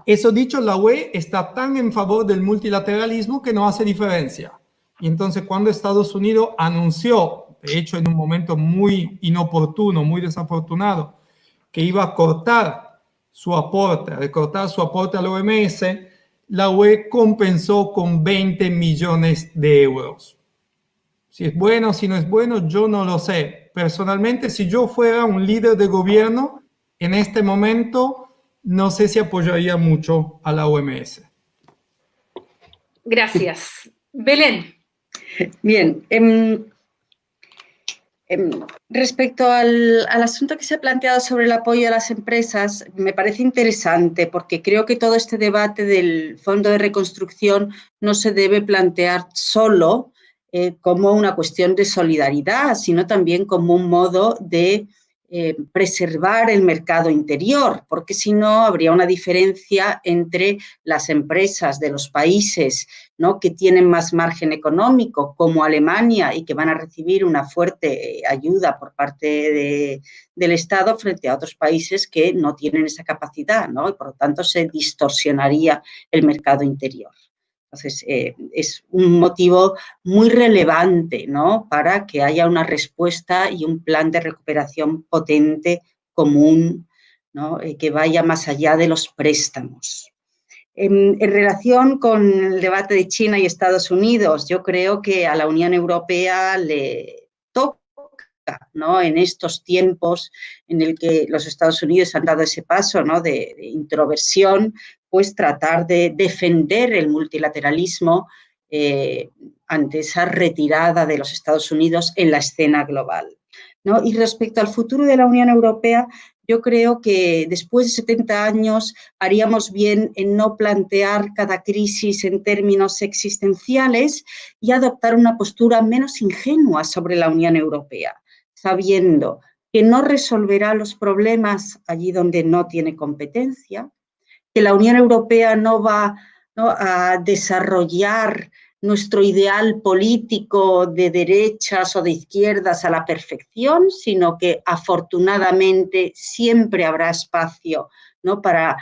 S3: Eso dicho, la UE está tan en favor del multilateralismo que no hace diferencia. Y entonces cuando Estados Unidos anunció, de hecho en un momento muy inoportuno, muy desafortunado, que iba a cortar su aporte, a recortar su aporte a la OMS, la UE compensó con 20 millones de euros. Si es bueno o si no es bueno, yo no lo sé. Personalmente, si yo fuera un líder de gobierno, en este momento, no sé si apoyaría mucho a la OMS.
S1: Gracias. Belén.
S4: Bien. Respecto al asunto que se ha planteado sobre el apoyo a las empresas, me parece interesante porque creo que todo este debate del Fondo de Reconstrucción no se debe plantear solo como una cuestión de solidaridad, sino también como un modo de preservar el mercado interior, porque si no habría una diferencia entre las empresas de los países, ¿no?, que tienen más margen económico, como Alemania, y que van a recibir una fuerte ayuda por parte del Estado, frente a otros países que no tienen esa capacidad, ¿no? Y por lo tanto se distorsionaría el mercado interior. Entonces, es un motivo muy relevante, ¿no?, para que haya una respuesta y un plan de recuperación potente, común, ¿no?, que vaya más allá de los préstamos. En relación con el debate de China y Estados Unidos, yo creo que a la Unión Europea le toca, ¿no?, en estos tiempos en el que los Estados Unidos han dado ese paso, ¿no?, de introversión, pues tratar de defender el multilateralismo ante esa retirada de los Estados Unidos en la escena global, ¿no? Y respecto al futuro de la Unión Europea, yo creo que después de 70 años haríamos bien en no plantear cada crisis en términos existenciales y adoptar una postura menos ingenua sobre la Unión Europea, sabiendo que no resolverá los problemas allí donde no tiene competencia, que la Unión Europea no va, ¿no?, a desarrollar nuestro ideal político de derechas o de izquierdas a la perfección, sino que afortunadamente siempre habrá espacio, ¿no?, para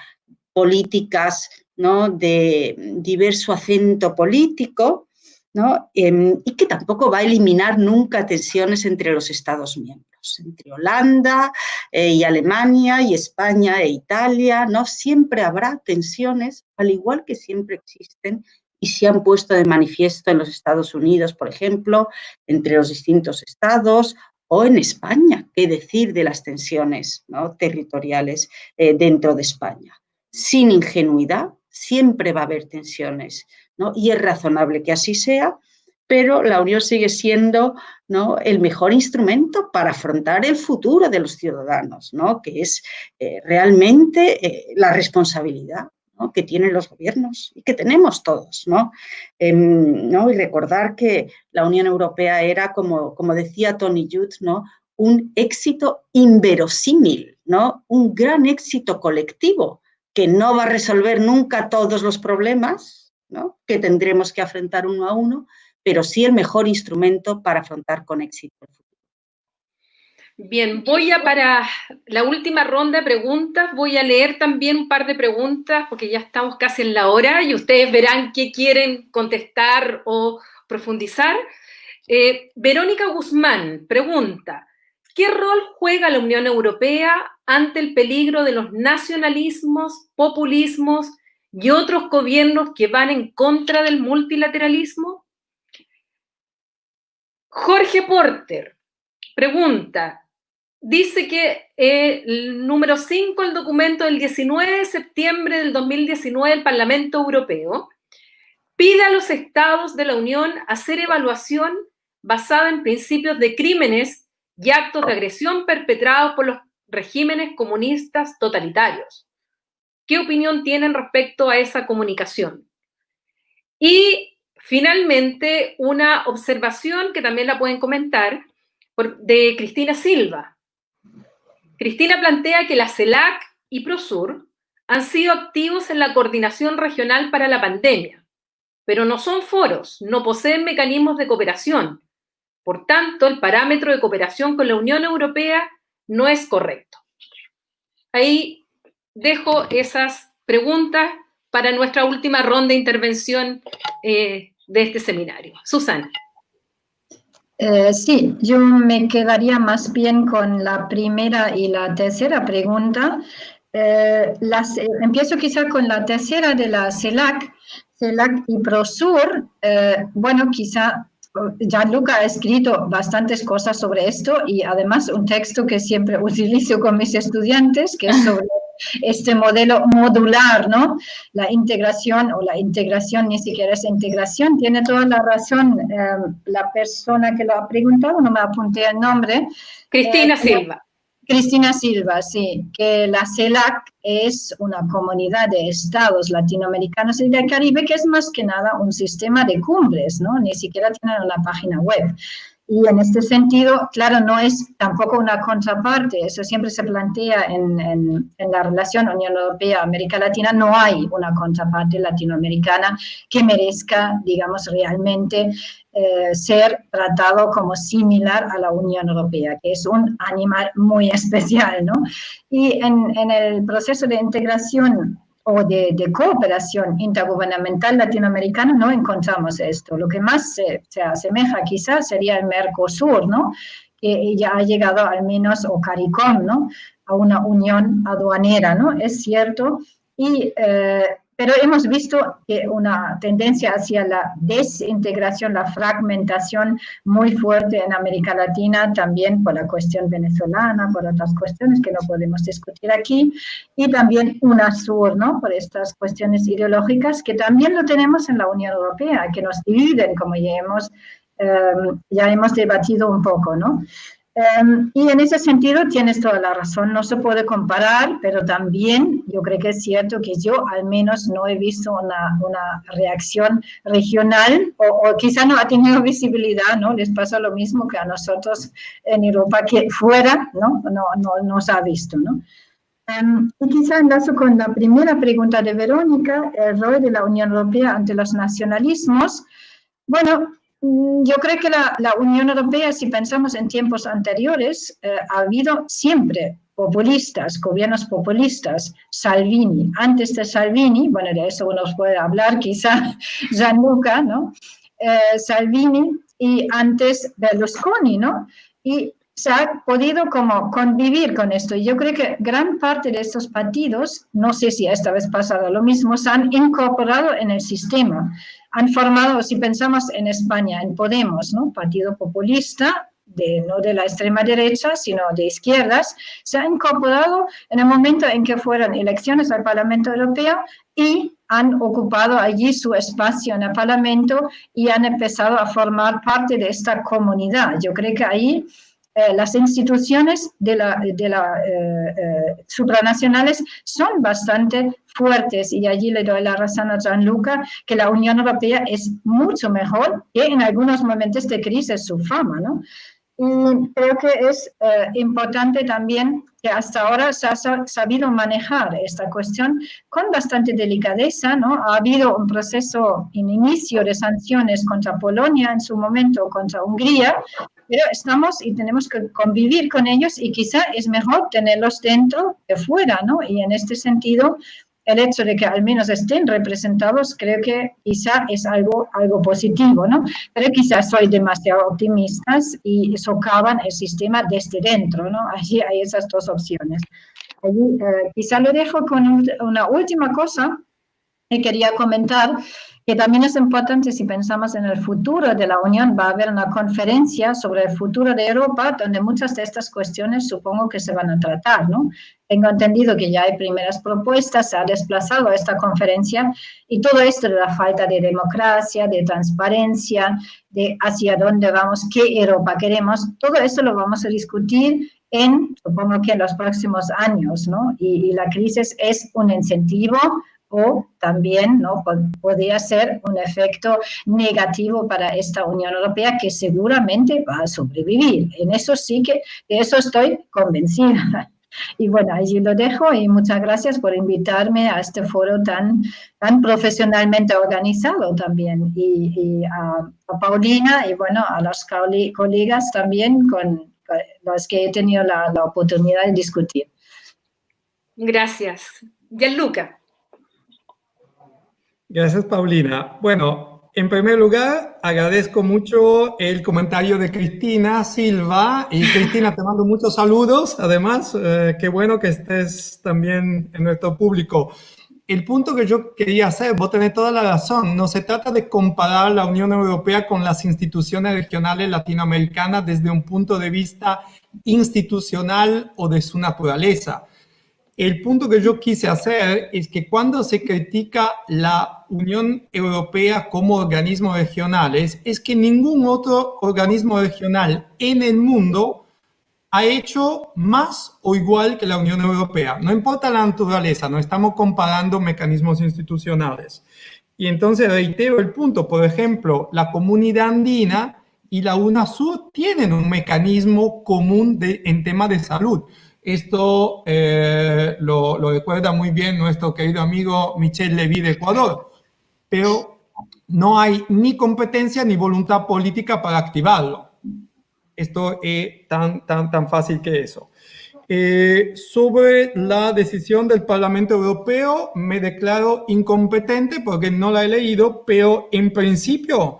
S4: políticas, ¿no?, de diverso acento político, ¿no?, y que tampoco va a eliminar nunca tensiones entre los Estados miembros, entre Holanda y Alemania y España e Italia, ¿no? Siempre habrá tensiones, al igual que siempre existen y se han puesto de manifiesto en los Estados Unidos, por ejemplo, entre los distintos estados, o en España, qué decir de las tensiones, ¿no?, territoriales dentro de España. Sin ingenuidad, siempre va a haber tensiones, ¿no?, y es razonable que así sea, pero la Unión sigue siendo, ¿no?, el mejor instrumento para afrontar el futuro de los ciudadanos, ¿no?, que es realmente la responsabilidad, ¿no?, que tienen los gobiernos y que tenemos todos, ¿no? ¿No? Y recordar que la Unión Europea era, como decía Tony Judt, ¿no?, un éxito inverosímil, ¿no?, un gran éxito colectivo que no va a resolver nunca todos los problemas, ¿no?, que tendremos que afrontar uno a uno, pero sí el mejor instrumento para afrontar con éxito el futuro.
S1: Bien, para la última ronda de preguntas, voy a leer también un par de preguntas porque ya estamos casi en la hora y ustedes verán qué quieren contestar o profundizar. Verónica Guzmán pregunta, ¿qué rol juega la Unión Europea ante el peligro de los nacionalismos, populismos y otros gobiernos que van en contra del multilateralismo? Jorge Porter pregunta, dice que el número 5, el documento del 19 de septiembre del 2019 del Parlamento Europeo, pide a los estados de la Unión hacer evaluación basada en principios de crímenes y actos de agresión perpetrados por los regímenes comunistas totalitarios. ¿Qué opinión tienen respecto a esa comunicación? Y finalmente, una observación que también la pueden comentar de Cristina Silva. Cristina plantea que la CELAC y PROSUR han sido activos en la coordinación regional para la pandemia, pero no son foros, no poseen mecanismos de cooperación. Por tanto, el parámetro de cooperación con la Unión Europea no es correcto. Ahí dejo esas preguntas para nuestra última ronda de intervención de este seminario. Susana.
S2: Sí, yo me quedaría más bien con la primera y la tercera pregunta. Empiezo quizá con la tercera de la CELAC y PROSUR. Bueno, quizá Gianluca ha escrito bastantes cosas sobre esto y además un texto que siempre utilizo con mis estudiantes, que es sobre este modelo modular, ¿no? La integración ni siquiera es integración, tiene toda la razón la persona que lo ha preguntado, no me apunté el nombre.
S1: Cristina Silva.
S2: Cristina Silva, sí, que la CELAC es una comunidad de estados latinoamericanos y del Caribe que es más que nada un sistema de cumbres, ¿no? Ni siquiera tienen una página web. Y en este sentido, claro, no es tampoco una contraparte, eso siempre se plantea en la relación Unión Europea-América Latina, no hay una contraparte latinoamericana que merezca, digamos, realmente ser tratado como similar a la Unión Europea, que es un animal muy especial, ¿no? Y en el proceso de integración o de cooperación intergubernamental latinoamericana no encontramos esto. Lo que más se asemeja quizás sería el Mercosur, ¿no? Que ya ha llegado al menos, o CARICOM, ¿no? A una unión aduanera, ¿no? Es cierto. Pero hemos visto que una tendencia hacia la desintegración, la fragmentación muy fuerte en América Latina, también por la cuestión venezolana, por otras cuestiones que no podemos discutir aquí, y también UNASUR, ¿no? Por estas cuestiones ideológicas que también lo tenemos en la Unión Europea, que nos dividen, como ya hemos debatido un poco, ¿no? Y en ese sentido tienes toda la razón, no se puede comparar, pero también yo creo que es cierto que yo al menos no he visto una reacción regional o quizá no ha tenido visibilidad, ¿no? Les pasa lo mismo que a nosotros en Europa, que fuera, ¿no? No se ha visto, ¿no? Y quizá enlazo con la primera pregunta de Verónica, el rol de la Unión Europea ante los nacionalismos. Bueno, yo creo que la Unión Europea, si pensamos en tiempos anteriores, ha habido siempre populistas, gobiernos populistas. Salvini, antes de Salvini, bueno, de eso uno puede hablar, quizá Gianluca, ¿no? Salvini y antes Berlusconi, ¿no? Y se ha podido como convivir con esto. Y yo creo que gran parte de estos partidos, no sé si esta vez pasará lo mismo, se han incorporado en el sistema. Han formado, si pensamos en España, en Podemos, ¿no? Partido populista, no de la extrema derecha, sino de izquierdas, se ha incorporado en el momento en que fueron elecciones al Parlamento Europeo y han ocupado allí su espacio en el Parlamento y han empezado a formar parte de esta comunidad. Yo creo que ahí las instituciones supranacionales son bastante fuertes y allí le doy la razón a Gianluca que la Unión Europea es mucho mejor que en algunos momentos de crisis su fama, ¿no? Y creo que es importante también que hasta ahora se ha sabido manejar esta cuestión con bastante delicadeza, ¿no? Ha habido un proceso en inicio de sanciones contra Polonia, en su momento contra Hungría, pero estamos y tenemos que convivir con ellos y quizá es mejor tenerlos dentro que fuera, ¿no? Y en este sentido, el hecho de que al menos estén representados, creo que quizá es algo positivo, ¿no? Pero quizás soy demasiado optimista y socavan el sistema desde dentro, ¿no? Allí hay esas dos opciones. Allí, quizá lo dejo con una última cosa que quería comentar, que también es importante si pensamos en el futuro de la Unión. Va a haber una conferencia sobre el futuro de Europa, donde muchas de estas cuestiones supongo que se van a tratar, ¿no? Tengo entendido que ya hay primeras propuestas, se ha desplazado a esta conferencia, y todo esto de la falta de democracia, de transparencia, de hacia dónde vamos, qué Europa queremos, todo esto lo vamos a discutir supongo que en los próximos años, ¿no? Y la crisis es un incentivo o también, ¿no? Podría ser un efecto negativo para esta Unión Europea que seguramente va a sobrevivir. En eso sí que, de eso estoy convencida. Y bueno, allí lo dejo y muchas gracias por invitarme a este foro tan profesionalmente organizado también. Y a Paulina y bueno, a los colegas también con los que he tenido la oportunidad de discutir.
S1: Gracias. Gianluca.
S3: Gracias, Paulina. Bueno, en primer lugar, agradezco mucho el comentario de Cristina Silva. Y Cristina, te mando muchos saludos. Además, qué bueno que estés también en nuestro público. El punto que yo quería hacer, vos tenés toda la razón, no se trata de comparar la Unión Europea con las instituciones regionales latinoamericanas desde un punto de vista institucional o de su naturaleza, el punto que yo quise hacer es que cuando se critica la Unión Europea como organismos regionales, es que ningún otro organismo regional en el mundo ha hecho más o igual que la Unión Europea. No importa la naturaleza, no estamos comparando mecanismos institucionales. Y entonces reitero el punto, por ejemplo, la Comunidad Andina y la UNASUR tienen un mecanismo común en tema de salud. Esto lo recuerda muy bien nuestro querido amigo Michel Levy de Ecuador, pero no hay ni competencia ni voluntad política para activarlo. Esto es tan fácil que eso. Sobre la decisión del Parlamento Europeo, me declaro incompetente porque no la he leído, pero en principio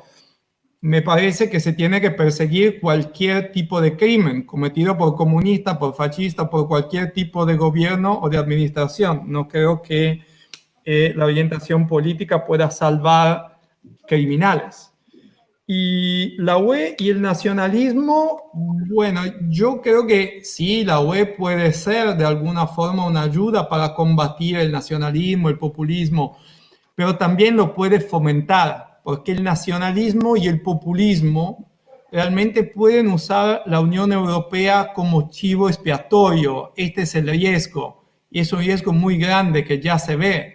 S3: me parece que se tiene que perseguir cualquier tipo de crimen cometido por comunistas, por fascistas, por cualquier tipo de gobierno o de administración. No creo que la orientación política pueda salvar criminales. Y la UE y el nacionalismo, bueno, yo creo que sí, la UE puede ser de alguna forma una ayuda para combatir el nacionalismo, el populismo, pero también lo puede fomentar, porque el nacionalismo y el populismo realmente pueden usar la Unión Europea como chivo expiatorio. Este es el riesgo, y es un riesgo muy grande que ya se ve.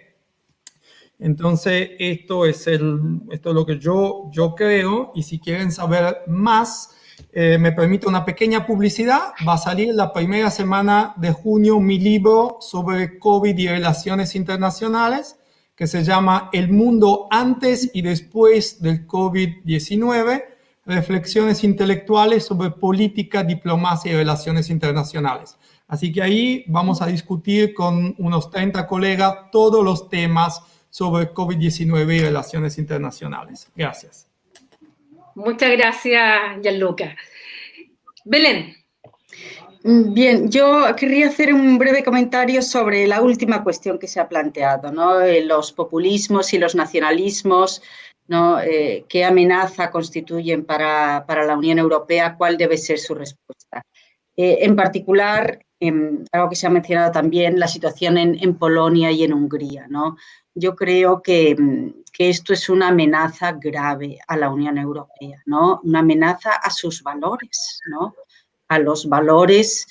S3: Entonces, esto es lo que yo creo, y si quieren saber más, me permito una pequeña publicidad. Va a salir la primera semana de junio mi libro sobre COVID y relaciones internacionales, que se llama El mundo antes y después del COVID-19, reflexiones intelectuales sobre política, diplomacia y relaciones internacionales. Así que ahí vamos a discutir con unos 30 colegas todos los temas sobre COVID-19 y relaciones internacionales. Gracias.
S1: Muchas gracias, Gianluca. Belén.
S4: Bien, yo querría hacer un breve comentario sobre la última cuestión que se ha planteado, ¿no? Los populismos y los nacionalismos, ¿no? ¿Qué amenaza constituyen para la Unión Europea? ¿Cuál debe ser su respuesta? En particular, algo que se ha mencionado también, la situación en Polonia y en Hungría, ¿no? Yo creo que esto es una amenaza grave a la Unión Europea, ¿no? Una amenaza a sus valores, ¿no? A los valores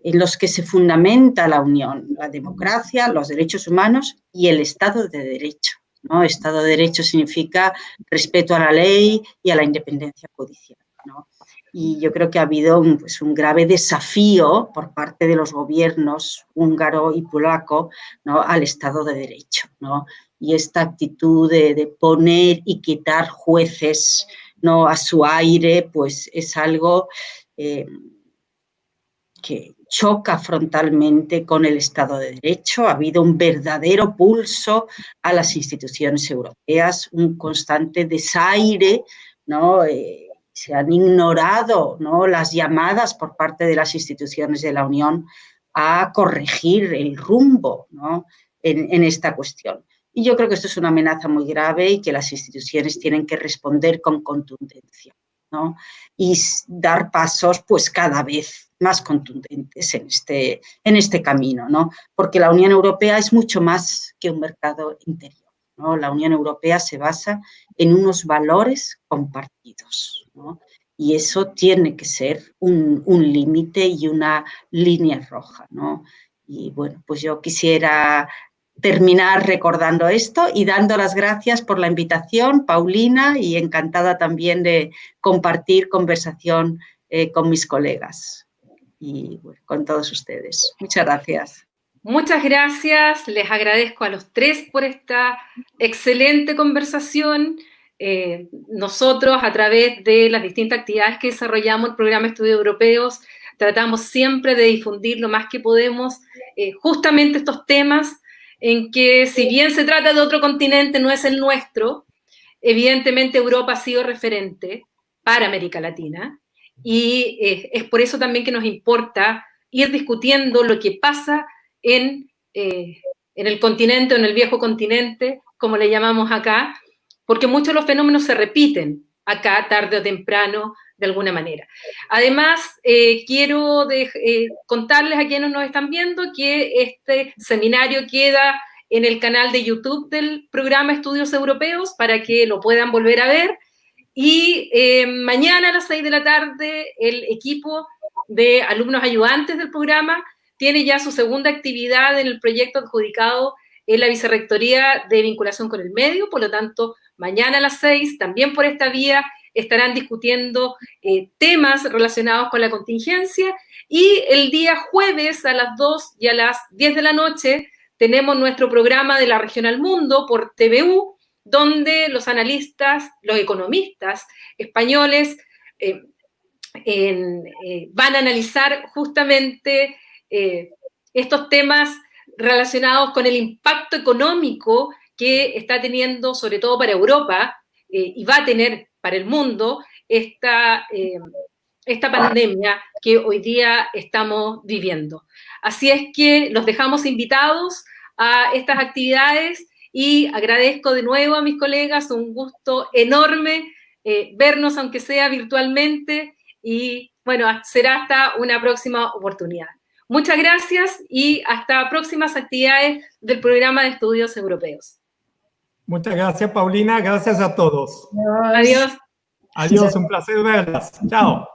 S4: en los que se fundamenta la Unión, la democracia, los derechos humanos y el Estado de Derecho, ¿no? Estado de Derecho significa respeto a la ley y a la independencia judicial, ¿no? Y yo creo que ha habido un grave desafío por parte de los gobiernos húngaro y polaco, ¿no? Al Estado de Derecho, ¿no? Y esta actitud de poner y quitar jueces, ¿no? A su aire, pues es algo que choca frontalmente con el Estado de Derecho. Ha habido un verdadero pulso a las instituciones europeas, un constante desaire, ¿no? Se han ignorado, ¿no? Las llamadas por parte de las instituciones de la Unión a corregir el rumbo, ¿no? en esta cuestión. Y yo creo que esto es una amenaza muy grave y que las instituciones tienen que responder con contundencia, ¿no? Y dar pasos pues cada vez más contundentes en este camino, ¿no? Porque la Unión Europea es mucho más que un mercado interior, ¿no? La Unión Europea se basa en unos valores compartidos, ¿no? Y eso tiene que ser un límite y una línea roja, ¿no? Y bueno, pues yo quisiera terminar recordando esto y dando las gracias por la invitación, Paulina, y encantada también de compartir conversación con mis colegas y bueno, con todos ustedes. Muchas gracias.
S1: Muchas gracias, les agradezco a los tres por esta excelente conversación. Nosotros, a través de las distintas actividades que desarrollamos el programa Estudios Europeos, tratamos siempre de difundir lo más que podemos justamente estos temas en que, si bien se trata de otro continente, no es el nuestro. Evidentemente Europa ha sido referente para América Latina y es por eso también que nos importa ir discutiendo lo que pasa en el continente o en el viejo continente, como le llamamos acá, porque muchos de los fenómenos se repiten acá tarde o temprano de alguna manera. Además, quiero contarles a quienes nos están viendo que este seminario queda en el canal de YouTube del programa Estudios Europeos para que lo puedan volver a ver. Y mañana a las 6 de la tarde el equipo de alumnos ayudantes del programa tiene ya su segunda actividad en el proyecto adjudicado en la Vicerrectoría de Vinculación con el Medio. Por lo tanto, mañana a las 6, también por esta vía, estarán discutiendo temas relacionados con la contingencia. Y el día jueves a las 2 y a las 10 de la noche tenemos nuestro programa de la Región al Mundo por TVU, donde los analistas, los economistas españoles van a analizar justamente estos temas relacionados con el impacto económico que está teniendo, sobre todo para Europa, y va a tener para el mundo, esta pandemia que hoy día estamos viviendo. Así es que los dejamos invitados a estas actividades y agradezco de nuevo a mis colegas, un gusto enorme vernos, aunque sea virtualmente, y bueno, será hasta una próxima oportunidad. Muchas gracias y hasta próximas actividades del programa de estudios europeos.
S3: Muchas gracias, Paulina. Gracias a todos.
S1: Adiós.
S3: Adiós, un placer verlas. Chao.